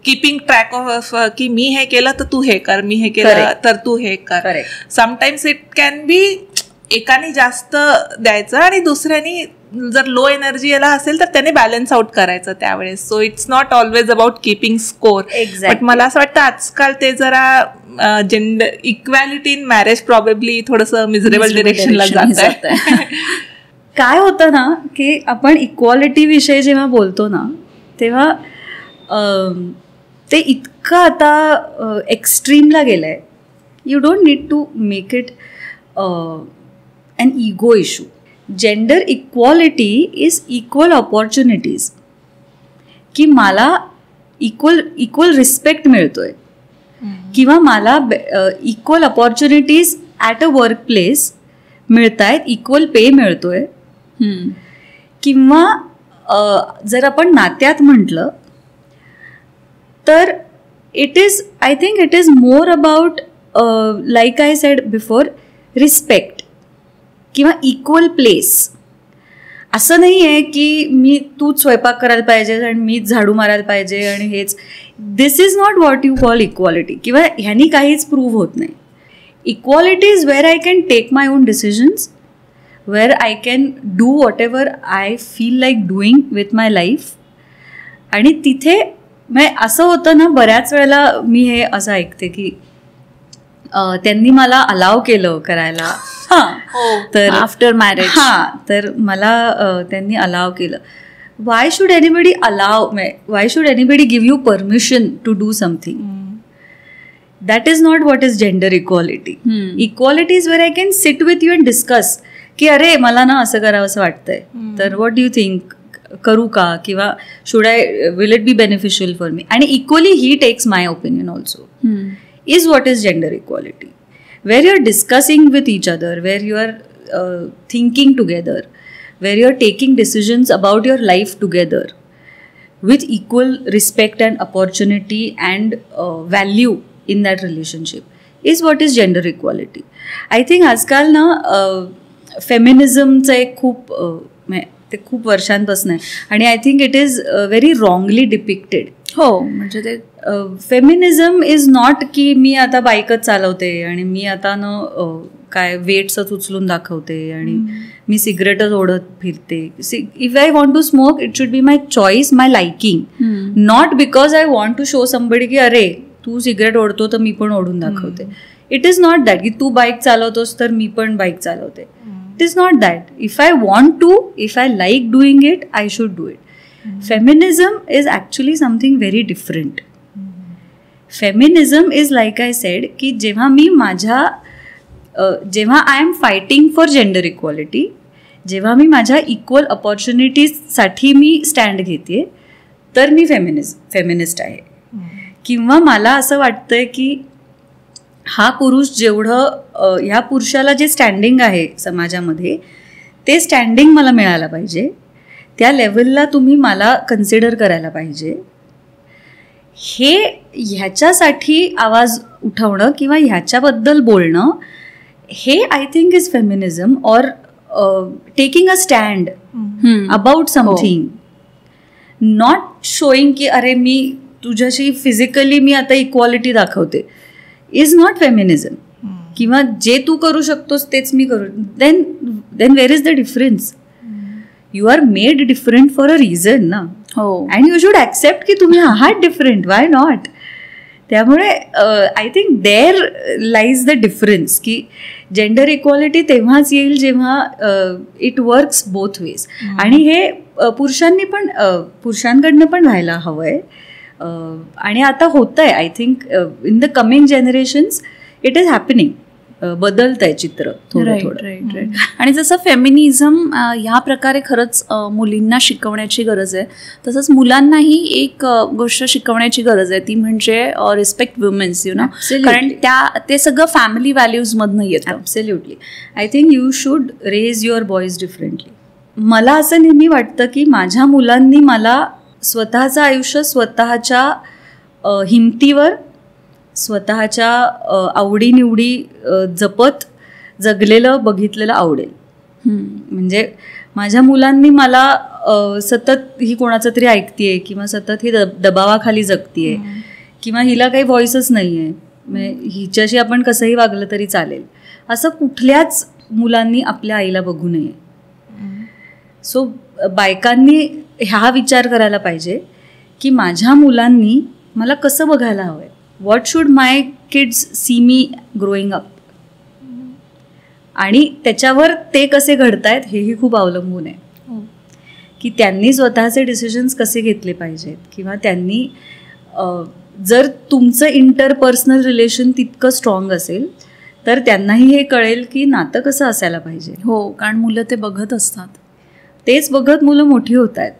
S3: कीपिंग ट्रॅक ऑफ की मी हे केलं तर तू हे कर, मी हे केलं तर तू हे कर. समटाईम्स इट कॅन बी एकाने जास्त द्यायचं आणि दुसऱ्याने जर लो एनर्जी याला असेल तर त्याने बॅलन्स आउट करायचं त्यावेळेस. So it's not always about keeping score. But मला असं वाटतं आजकाल ते जरा gender equality in marriage probably थोडंसं मिझरेबल डिरेक्शनला जात आहे.
S1: काय होतं ना की आपण इक्वालिटी विषयी जेव्हा बोलतो ना तेव्हा ते इतकं आता एक्स्ट्रीमला गेलं आहे. You don't need to make it an ego issue. Gender equality is equal opportunities. की मला इक्वल रिस्पेक्ट मिळतोय किंवा मला equal opportunities at a work place मिळत आहेत, इक्वल पे मिळतोय. किंवा जर आपण नात्यात म्हटलं तर it is, I think it is more about like I said before, respect किंवा इक्वल प्लेस. असं नाही आहे की तूच स्वयंपाक करायला पाहिजे आणि मीच झाडू मारायला पाहिजे आणि हेच. This is not what you call equality. किंवा ह्यानी काहीच प्रूव्ह होत नाही. Equality is where I can take my own decisions, where I can do whatever I feel like doing with my life. आणि तिथे असं होतं ना, बऱ्याच वेळेला मी हे असं ऐकते की त्यांनी मला अलाव केलं करायला तर
S2: आफ्टर मॅरेज.
S1: तर मला त्यांनी अलाव केलं. Why should anybody allow, why should anybody give you permission to do something? That is not what is gender equality. Equality is where I can sit with you and discuss की अरे मला ना असं करावं असं वाटतंय, तर व्हॉट डू यू थिंक, करू का, किंवा should I, will it be beneficial for me. आणि equally he takes my opinion also. Is what is gender equality, where you're discussing with each other, where you are thinking together, where you're taking decisions about your life together with equal respect and opportunity and value in that relationship is what is gender equality. I think आजकाल ना फेमिनिझमचं एक खूप वर्षांपासून आहे आणि I think it is very wrongly depicted.
S2: हो, म्हणजे ते
S1: फेमिनिझम इज नॉट की मी आता बाईकच चालवते आणि मी आता काय वेट्सच उचलून दाखवते आणि मी सिगरेटच ओढत फिरते. If I want to smoke it should be my choice, my liking, not because I want to show somebody की अरे तू सिगरेट ओढतो तर मी पण ओढून दाखवते. इट इज नॉट दॅट की तू बाईक चालवतोस तर मी पण बाईक चालवते. It is not that. If I want to, if I like doing it, I should do it. Feminism is actually something very different. Feminism is like I said की जेव्हा मी जेव्हा I am fighting for gender equality, जेव्हा मी माझ्या equal अपॉर्च्युनिटीजसाठी मी stand घेते तर मी feminist आहे. किंवा मला असं वाटतंय की हा पुरुष जेवढं ह्या पुरुषाला जे स्टँडिंग आहे समाजामध्ये ते स्टँडिंग मला मिळायला पाहिजे, त्या लेवलला तुम्ही मला कन्सिडर करायला पाहिजे. ह्याच्यासाठी आवाज उठवणं किंवा ह्याच्याबद्दल बोलणं हे I think is feminism, or taking a stand about something, not showing की अरे मी तुझ्याशी फिजिकली मी आता इक्वालिटी दाखवते, इज नॉट फेमिनिझम. किंवा जे तू करू शकतोस तेच मी करू, then where is the difference? You are made different for a reason ना.
S2: हो,
S1: अँड यू शुड ॲक्सेप्ट की तुम्ही आहात डिफरंट, वाय नॉट? त्यामुळे I think there lies the difference की जेंडर इक्वालिटी तेव्हाच येईल जेव्हा इट वर्क्स बोथ वेज. आणि हे पुरुषांकडनं पण व्हायला हवं आहे. आणि आता होतं आहे. I think in the coming generations it is happening. बदलतंय चित्र थोडं थोडं.
S2: राईट. आणि जसं फेमिनिझम ह्या प्रकारे खरंच मुलींना शिकवण्याची गरज आहे, तसंच मुलांनाही एक गोष्ट शिकवण्याची गरज आहे, ती म्हणजे रिस्पेक्ट वुमेन्स, यु नो. कारण ते सगळं फॅमिली व्हॅल्यूजमधनं येतं.
S1: Absolutely. I think you should raise your boys differently. मला असं नेहमी वाटतं की माझ्या मुलांनी मला स्वतःचं आयुष्य स्वतःच्या हिमतीवर, स्वतःच्या आवडीनिवडी जपत जगलेलं बघितलेलं आवडेल. म्हणजे माझ्या मुलांनी मला सतत ही कोणाचं तरी ऐकतीये किंवा सतत ही दबावाखाली जगतीये किंवा हिला काही व्हॉइसच नाही आहे, म्हणजे हिच्याशी आपण कसंही वागलं तरी चालेल, असं कुठल्याच मुलांनी आपल्या आईला बघू नये. सो बायकांनी हा विचार करायला पाहिजे की माझ्या मुलांनी मला कसं बघायला हवं आहे. What should my kids see me growing up. आणि त्याच्यावर ते कसे घडतायत हेही खूप अवलंबून आहे की त्यांनी स्वतःचे डिसिजन्स कसे घेतले पाहिजेत, किंवा त्यांनी जर तुमचं इंटरपर्सनल रिलेशन तितकं स्ट्रॉंग असेल तर त्यांनाही हे कळेल की नातं कसं असायला पाहिजे.
S2: हो, कारण मुलं ते बघत असतात,
S1: तेच बघत मुलं मोठी होत आहेत.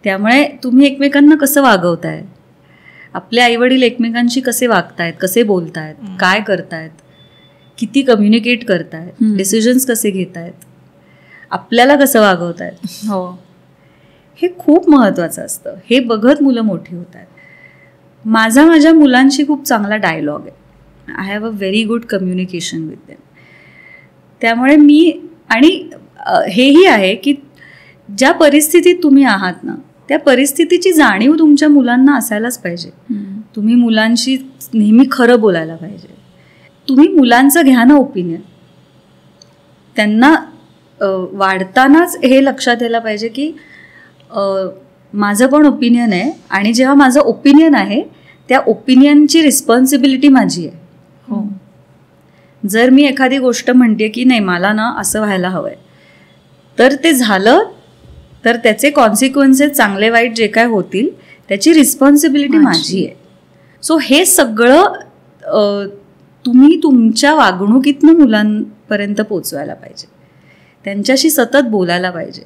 S1: त्यामुळे तुम्ही एकमेकांना कसं वागवताय, आपले आईवडील एकमेकांशी कसे वागतायत, कसे बोलतायत, काय करतायत, किती कम्युनिकेट करतायत, डिसिजन्स कसे घेतायत, आपल्याला कसं वागवतायत,
S2: हो,
S1: हे खूप महत्त्वाचं असतं. हे बघत मुलं मोठी होत आहेत. माझ्या मुलांशी खूप चांगला डायलॉग आहे. I have a very good communication with them. त्यामुळे हेही आहे की ज्या परिस्थितीत तुम्ही आहात ना, त्या परिस्थितीची जाणीव तुमच्या मुलांना असायलाच पाहिजे. तुम्ही मुलांशी नेहमी खरं बोलायला पाहिजे. तुम्ही मुलांचं घ्या ना ओपिनियन. त्यांना वाढतानाच हे लक्षात यायला पाहिजे की माझं पण ओपिनियन आहे, आणि जेव्हा माझं ओपिनियन आहे त्या ओपिनियनची रिस्पॉन्सिबिलिटी माझी आहे.
S2: हो.
S1: जर मी एखादी गोष्ट म्हणते की नाही मला ना असं व्हायला हवं आहे, तर ते झालं तर त्याचे कॉन्सिक्वेन्सेस चांगले वाईट जे काय होतील त्याची रिस्पॉन्सिबिलिटी माझी आहे. सो हे सगळं तुम्ही तुमच्या वागणुकीतनं मुलांपर्यंत पोचवायला पाहिजे. त्यांच्याशी सतत बोलायला पाहिजे.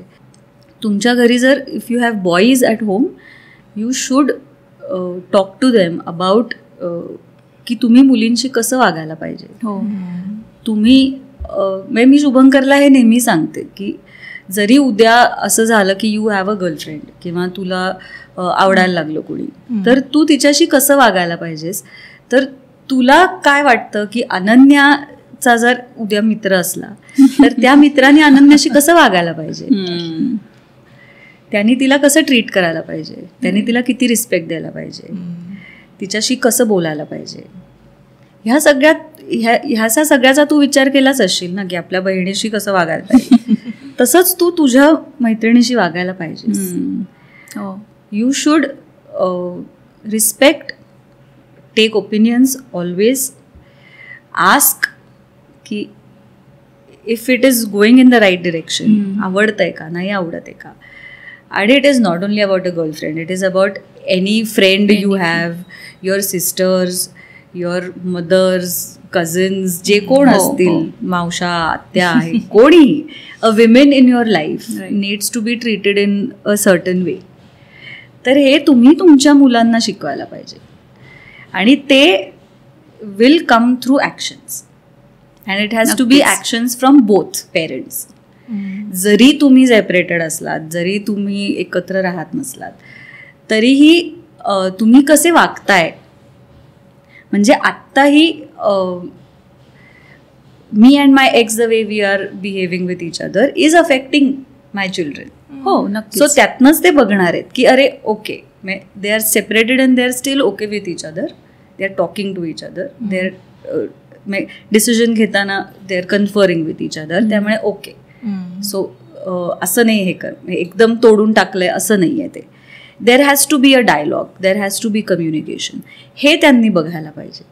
S1: तुमच्या घरी जर if you have boys at home, you should talk to them about की तुम्ही मुलींशी कसं वागायला पाहिजे.
S2: हो.
S1: तुम्ही मी शुभंकरला हे नेहमी सांगते की जरी उद्या असं झालं की यू हॅव अ गर्लफ्रेंड किंवा तुला आवडायला लागलं कोणी, तर तू तिच्याशी कसं वागायला पाहिजेस. तर तुला काय वाटतं की अनन्याचा जर उद्या मित्र असला तर त्या मित्राने अनन्याशी कसं वागायला पाहिजे, त्यांनी तिला कसं ट्रीट करायला पाहिजे, त्यांनी तिला किती रिस्पेक्ट द्यायला पाहिजे, तिच्याशी कसं बोलायला पाहिजे. ह्या सगळ्याचा तू विचार केलाच असशील ना की आपल्या बहिणीशी कसं वागायला पाहिजे. तसंच तू तुझ्या मैत्रिणीशी वागायला पाहिजेस. You should respect, take opinions, always ask की if it is going in the right direction, आवडतं आहे का, नाही आवडत आहे का. आणि it is not only about a girlfriend, it is about any friend you have, your sisters, your mothers, cousins, जे कोण असतील, मावशा, आत्या आहे, कोणी, a women in your life needs to be treated in a certain way. तर हे तुम्ही तुमच्या मुलांना शिकवायला पाहिजे, आणि ते will come through actions, and it has to be actions from both parents. जरी तुम्ही सेपरेटेड असलात, जरी तुम्ही एकत्र राहत नसलात, तरीही तुम्ही कसे वागताय, म्हणजे आत्ताही मी and my ex the way we are behaving with each other is affecting my children.
S2: हो, नक्की.
S1: सो त्यातनंच ते बघणार आहेत की अरे okay, they are separated and they are still okay with each other, they are talking to each other, they are decision घेताना they are conferring with each other, त्यामुळे ओके. सो असं नाही हे कर एकदम तोडून टाकलंय असं नाही आहे ते. There has to be a dialogue, there has to be communication, हे त्यांनी बघायला पाहिजे.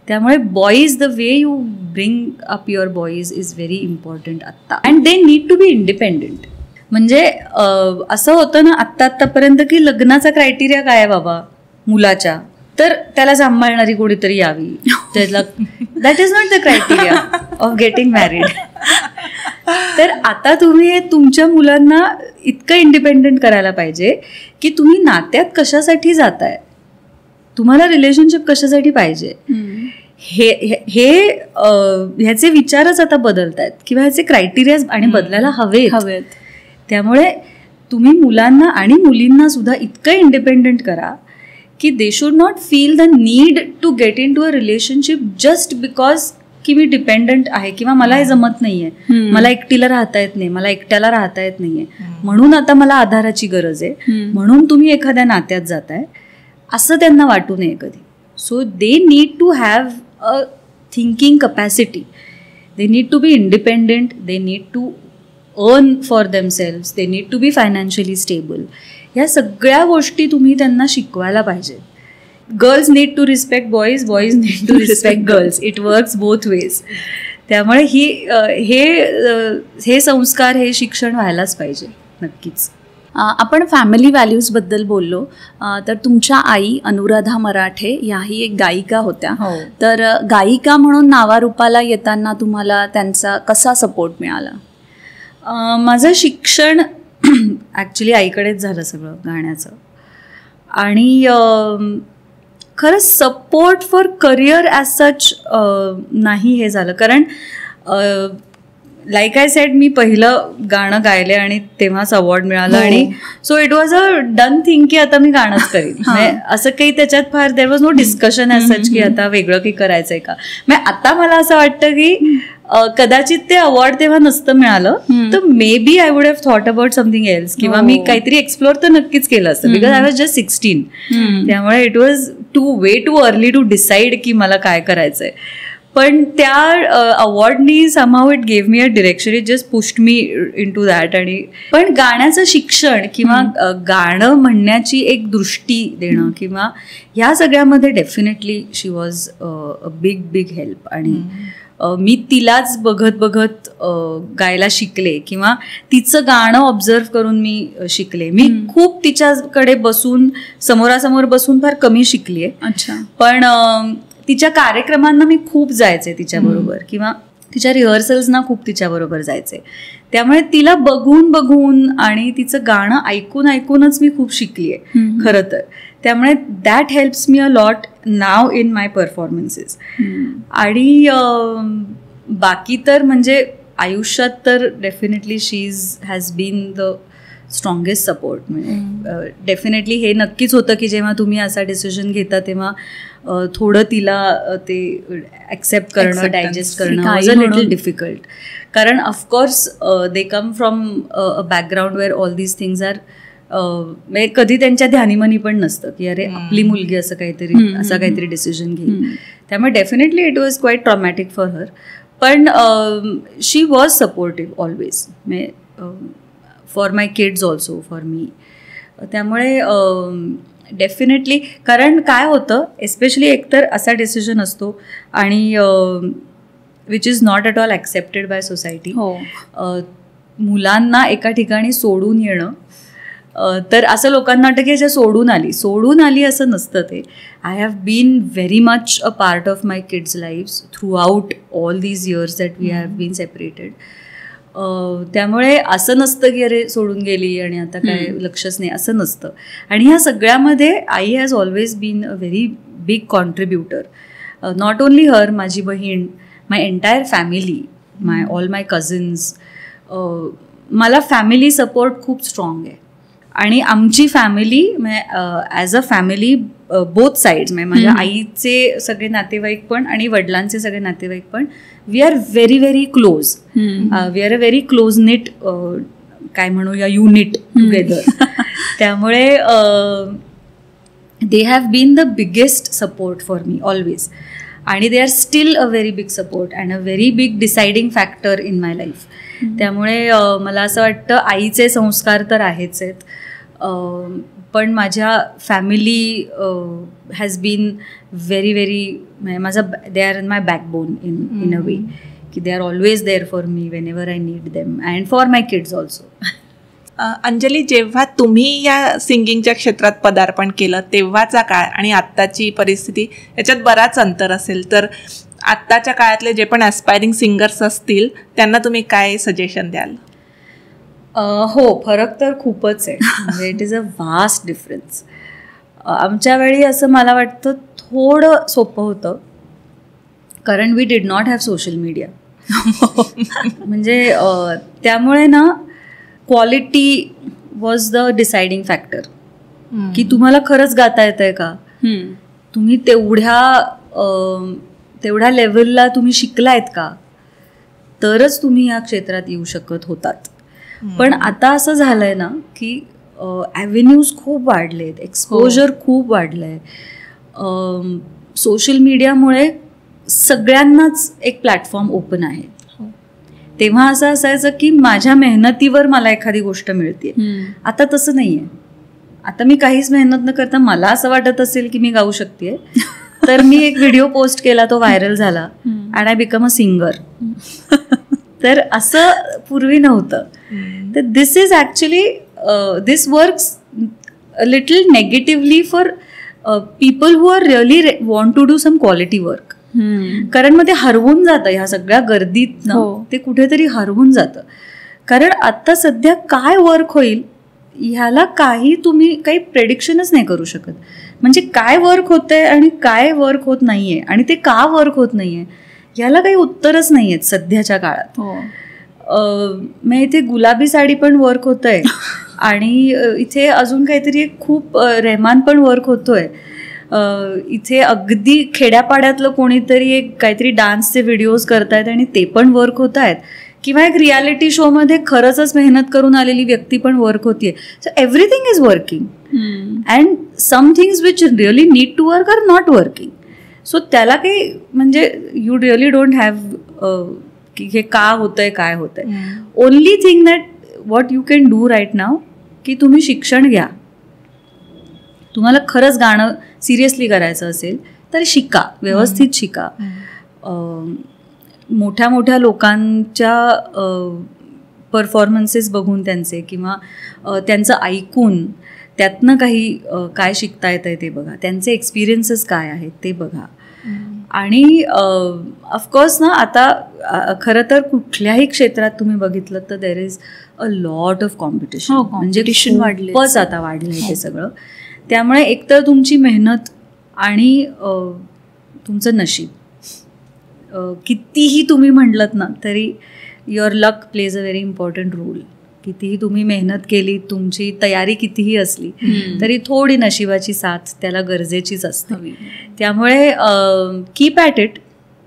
S1: त्यामुळे boys, the way you bring up your boys is very important आत्ता. And they need to be independent. म्हणजे असं होतं ना आत्तापर्यंत की लग्नाचा क्रायटेरिया काय आहे बाबा मुलाच्या, तर त्याला सांभाळणारी कोणीतरी यावी, त्याला that is not the criteria. Of getting married. तर आता तुम्ही तुमच्या मुलांना इतकं इंडिपेंडेंट करायला पाहिजे की तुम्ही नात्यात कशासाठी जाताय, तुम्हाला रिलेशनशिप कशासाठी पाहिजे, ह्याचे विचारच आता बदलत आहेत किंवा ह्याचे क्रायटेरिया आणि बदलायला हवेत. त्यामुळे तुम्ही मुलांना आणि मुलींना सुद्धा इतकं इंडिपेंडेंट करा की they should not feel the need to get into a relationship just because की मी डिपेंडंट आहे किंवा मला हे जमत नाहीये, मला एकटीला राहता येत नाही, मला एकट्याला राहता येत नाहीये, म्हणून आता मला आधाराची गरज आहे, म्हणून तुम्ही एखाद्या नात्यात जाताय, असं त्यांना वाटू नये कधी. So they need to have a thinking capacity, they need to be independent, they need to earn for themselves, they need to be financially stable. ह्या सगळ्या गोष्टी तुम्ही त्यांना शिकवायला पाहिजे. Girls need to respect boys, boys need to respect girls, it works both ways. त्यामुळे हे संस्कार, हे शिक्षण व्हायलाच पाहिजे नक्कीच.
S2: आपण फॅमिली व्हॅल्यूजबद्दल बोललो, तर तुमच्या आई अनुराधा मराठे ह्याही एक गायिका होत्या. तर गायिका म्हणून नावारूपाला येताना तुम्हाला त्यांचा कसा सपोर्ट मिळाला?
S1: माझं शिक्षण ॲक्च्युली आईकडेच झालं सगळं गाण्याचं, आणि खरंच support for career as such नाही हे झालं, कारण लाईक आय सेड मी पहिलं गाणं गायले आणि तेव्हाच अवॉर्ड मिळाला, आणि so it was a done thing की आता मी गाणंच करीन. असं काही त्याच्यात फार there was no discussion as such की आता वेगळं काही करायचंय का. आता मला असं वाटतं की कदाचित ते अवॉर्ड तेव्हा नसतं मिळालं तर maybe I would have thought about something else, किंवा मी काहीतरी एक्सप्लोर तर नक्कीच केलं असतं, बिकॉज आय वॉज जस्ट 16. त्यामुळे it was too early to decide की मला काय करायचंय. पण त्या अवॉर्डनी somehow it gave me a direction, it just pushed me in to that. आणि पण गाण्याचं शिक्षण किंवा गाणं म्हणण्याची एक दृष्टी देणं किंवा ह्या सगळ्यामध्ये definitely she was a big help. आणि मी तिलाच बघत गायला शिकले किंवा तिचं गाणं ऑब्झर्व करून मी शिकले. मी खूप तिच्याकडे बसून समोरासमोर बसून फार कमी शिकली आहे.
S2: अच्छा.
S1: पण तिच्या कार्यक्रमांना मी खूप जायचे तिच्याबरोबर, किंवा तिच्या रिहर्सल्सना खूप तिच्याबरोबर जायचे. त्यामुळे तिला बघून आणि तिचं गाणं ऐकूनच मी खूप शिकली आहे खरं तर. त्यामुळे that helps me a lot now in my performances. आणि बाकी तर म्हणजे आयुष्यात तर definitely she has been the strongest support. म्हणजे डेफिनेटली हे नक्कीच होतं की जेव्हा तुम्ही असा डिसिजन घेता तेव्हा थोडं तिला ते ॲक्सेप्ट करणं, डायजेस्ट करणं वॉज अ लिटल डिफिकल्ट. कारण of course they come from a background where all these things are म्हणजे कधी त्यांच्या ध्यानीमनी पण नसतं की अरे आपली मुलगी असा काहीतरी डिसिजन घेईल. त्यामुळे definitely it was quite traumatic for her. पण she was supportive always, for my kids also, for me. त्यामुळे डेफिनेटली, कारण काय होतं एस्पेशली एकतर असा डिसिजन असतो आणि which is not at all accepted by society. मुलांना एका ठिकाणी सोडून येणं, तर असं लोकांना वाटतं की सोडून आली असं नसतं ते. I have been very much a part of my kids lives throughout all these years that we have been separated. त्यामुळे असं नसतं की अरे सोडून गेली आणि आता काय लक्षच नाही, असं नसतं. आणि ह्या सगळ्यामध्ये आई has always been a very big contributor. Not only her, माझी बहीण, my entire family, all my cousins. मला फॅमिली सपोर्ट खूप स्ट्रॉंग आहे. आणि आमची family as a family both sides, म्हणजे माझ्या आईचे सगळे नातेवाईक पण आणि वडिलांचे सगळे नातेवाईक पण, we are very very close. We are a very close knit, काय म्हणूया, युनिट टुगेदर. त्यामुळे they have been the biggest support for me always. आणि they are still a very big support and a very big deciding factor in my life. त्यामुळे मला असं वाटतं आईचे संस्कार तर आहेच आहेत, पण माझ्या family has been very very, माझा they are my backbone in a way, की they are always there for me whenever I need them and for my kids also.
S3: Anjali, जेव्हा तुम्ही या सिंगिंगच्या क्षेत्रात पदार्पण केलं तेव्हाचा काळ आणि आत्ताची परिस्थिती याच्यात बराच अंतर असेल, तर आत्ताच्या काळातले जे पण ॲस्पायरिंग सिंगर्स असतील त्यांना तुम्ही काय सजेशन द्याल?
S1: हो, फरक तर खूपच आहे. म्हणजे it is a vast difference. आमच्या वेळी असं मला वाटतं थोडं सोपं होतं, कारण we did not have social media. म्हणजे त्यामुळे ना quality was the deciding factor, की तुम्हाला खरंच गाता येतंय का, तुम्ही तेवढ्या लेवलला तुम्ही शिकलायत का, तरच तुम्ही या क्षेत्रात येऊ शकत होतात. पण आता असं झालंय ना की ॲव्हेन्यूज खूप वाढलेत, एक्सपोजर खूप वाढलंय. सोशल मीडियामुळे सगळ्यांनाच एक प्लॅटफॉर्म ओपन आहे. तेव्हा असं असायचं की माझ्या मेहनतीवर मला एखादी गोष्ट मिळते. आता तसं नाही आहे. आता मी काहीच मेहनत न करता मला असं वाटत असेल की मी गाऊ शकते, तर मी एक व्हिडिओ पोस्ट केला, तो व्हायरल झाला, and I become a singer. तर असं पूर्वी नव्हतं. तर this is actually this works a little negatively for people who are really want to do some quality work. कारण मग ते हरवून जातं ह्या सगळ्या गर्दीत ना, ते कुठेतरी हरवून जातं. कारण आता सध्या काय वर्क होईल ह्याला तुम्ही काही प्रेडिक्शनच नाही करू शकत. म्हणजे काय वर्क होतंय आणि काय वर्क होत नाहीये आणि ते का वर्क होत नाहीये ह्याला काही उत्तरच नाही आहेत सध्याच्या काळात. मग इथे गुलाबी साडी पण वर्क होतंय आणि इथे अजून काहीतरी खूप रेहमान पण वर्क होतोय. इथे अगदी खेड्यापाड्यातलं कोणीतरी एक काहीतरी डान्सचे व्हिडिओज करतायत आणि ते पण वर्क होत आहेत. किंवा एक रियालिटी शोमध्ये खरंच मेहनत करून आलेली व्यक्ती पण वर्क होतीये. So everything is working and some things which really need to work are not working. So त्याला काही म्हणजे यू रिअली डोंट हॅव की हे का होतंय काय होतंय. Only thing that what you can do right now की तुम्ही शिक्षण घ्या. तुम्हाला खरंच गाणं सिरियसली करायचं असेल तर शिका, व्यवस्थित शिका. मोठ्या मोठ्या लोकांच्या परफॉर्मन्सेस बघून त्यांचे किंवा त्यांचं ऐकून त्यातनं काही काय शिकता येतंय ते बघा, त्यांचे एक्सपिरियन्सेस काय आहेत ते बघा. आणि ऑफकोर्स ना आता खरं तर कुठल्याही क्षेत्रात तुम्ही बघितलं तर there is a lot of competition. म्हणजे खूपच आता वाढलंय ते सगळं. त्यामुळे एकतर तुमची मेहनत आणि तुमचं नशीब, कितीही तुम्ही म्हटलंत ना तरी your luck plays a very important role. कितीही तुम्ही मेहनत केली, तुमची तयारी कितीही असली तरी थोडी नशिबाची साथ त्याला गरजेचीच असते. त्यामुळे कीप ॲट इट.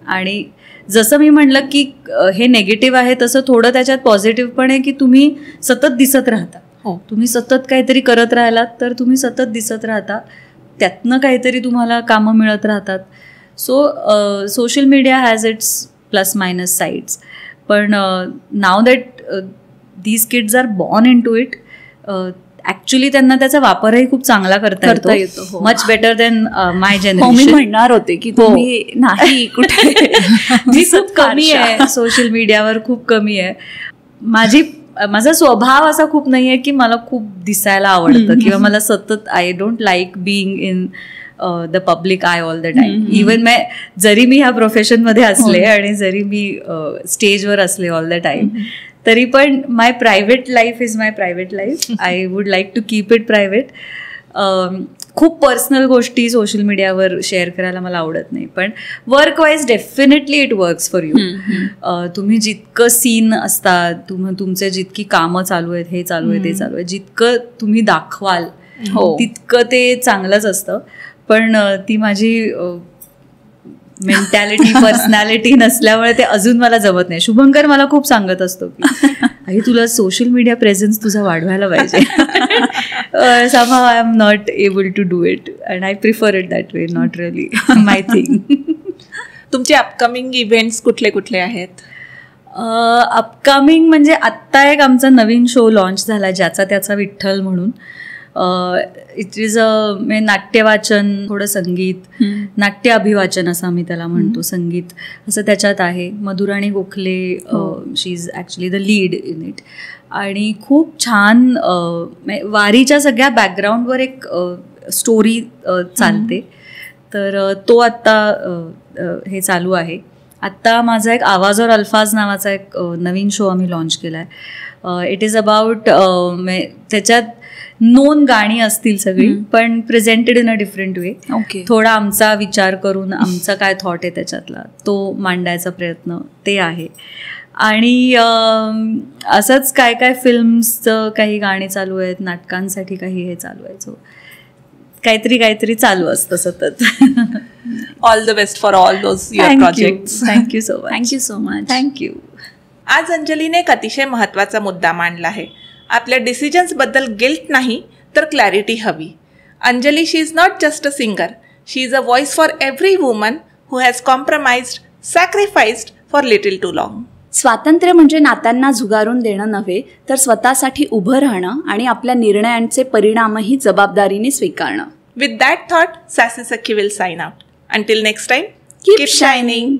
S1: आणि जसं मी म्हटलं की हे नेगेटिव्ह आहे तसं थोडं त्याच्यात पॉझिटिव्ह पण आहे की तुम्ही सतत दिसत राहता. तुम्ही सतत काहीतरी करत राहिलात तर तुम्ही सतत दिसत राहता, त्यातनं काहीतरी तुम्हाला कामं मिळत राहतात. So social media has its plus minus sides. पण now that these kids are born into it, actually त्यांना त्याचा वापरही खूप चांगला करता येतो. Much better than my generation.
S2: मी म्हणणार होते की तुम्ही नाही कुठे
S1: मी खूप कमी आहे सोशल मीडियावर, खूप कमी आहे. माझा स्वभाव असा खूप नाही आहे की मला खूप दिसायला आवडतं किंवा मला सतत I don't like being in the public I all the time. Even जरी मी ह्या प्रोफेशनमध्ये असले आणि जरी मी स्टेजवर असले ऑल द टाईम तरी पण my private life is my private life. I would like to keep it private. खूप पर्सनल गोष्टी सोशल मीडियावर शेअर करायला मला आवडत नाही. पण work wise definitely it works for you. तुम्ही जितकं सीन असतात, तुमचे जितकी कामं चालू आहेत, हे चालू आहे ते चालू आहे, जितकं तुम्ही दाखवाल तितकं ते चांगलंच असतं. पण ती माझी मेंटॅलिटी, पर्सनॅलिटी नसल्यामुळे ते अजून मला जमत नाही. शुभंकर मला खूप सांगत असतो की आई तुला सोशल मीडिया प्रेझेन्स तुझा वाढवायला पाहिजे. somehow I am not able to do it and I prefer it that way, not really my thing.
S3: तुमचे अपकमिंग इव्हेंट्स कुठले कुठले आहेत?
S1: अपकमिंग म्हणजे आत्ता एक आमचा नवीन शो लॉन्च झाला ज्याचा त्याचा विठ्ठल म्हणून. इट इज म्हणजे नाट्यवाचन, थोडं संगीत, नाट्य अभिवाचन असं आम्ही त्याला म्हणतो, संगीत असं त्याच्यात आहे. Madhurani Gokhale she is actually the lead in it. आणि खूप छान वारीच्या सगळ्या बॅकग्राऊंडवर एक स्टोरी चालते. तर तो आत्ता हे चालू आहे. आत्ता माझा एक आवाज और अल्फाज नावाचा एक नवीन शो आम्ही लॉन्च केला आहे. इट इज अबाउट त्याच्यात नोन गाणी असतील सगळी, पण presented in a different way.
S2: Okay.
S1: थोडा आमचा विचार करून आमचा काय थॉट आहे त्याच्यातला तो मांडायचा प्रयत्न ते आहे. आणि असंच काय काय फिल्म्सचं काही गाणी चालू आहेत, नाटकांसाठी काही हे चालू आहे. सो काहीतरी चालू असतं सतत.
S3: All the best for all those your projects.
S1: Thank you so much.
S2: Thank you so much.
S1: Thank you.
S3: आज अंजलीने एक अतिशय महत्त्वाचा मुद्दा मांडला आहे. आपल्या डिसिजन्सबद्दल गिल्ट नाही तर क्लॅरिटी हवी. Anjali, she is not just a singer, she is a voice for every woman who has compromised, sacrificed for little too long.
S2: स्वातंत्र्य म्हणजे नात्यांना झुगारून देणं नव्हे, तर स्वतःसाठी उभं राहणं आणि आपल्या निर्णयांचे परिणामही जबाबदारीने स्वीकारणं.
S3: With that thought, Sassy Sakhi will sign out. Until next time,
S2: Keep shining.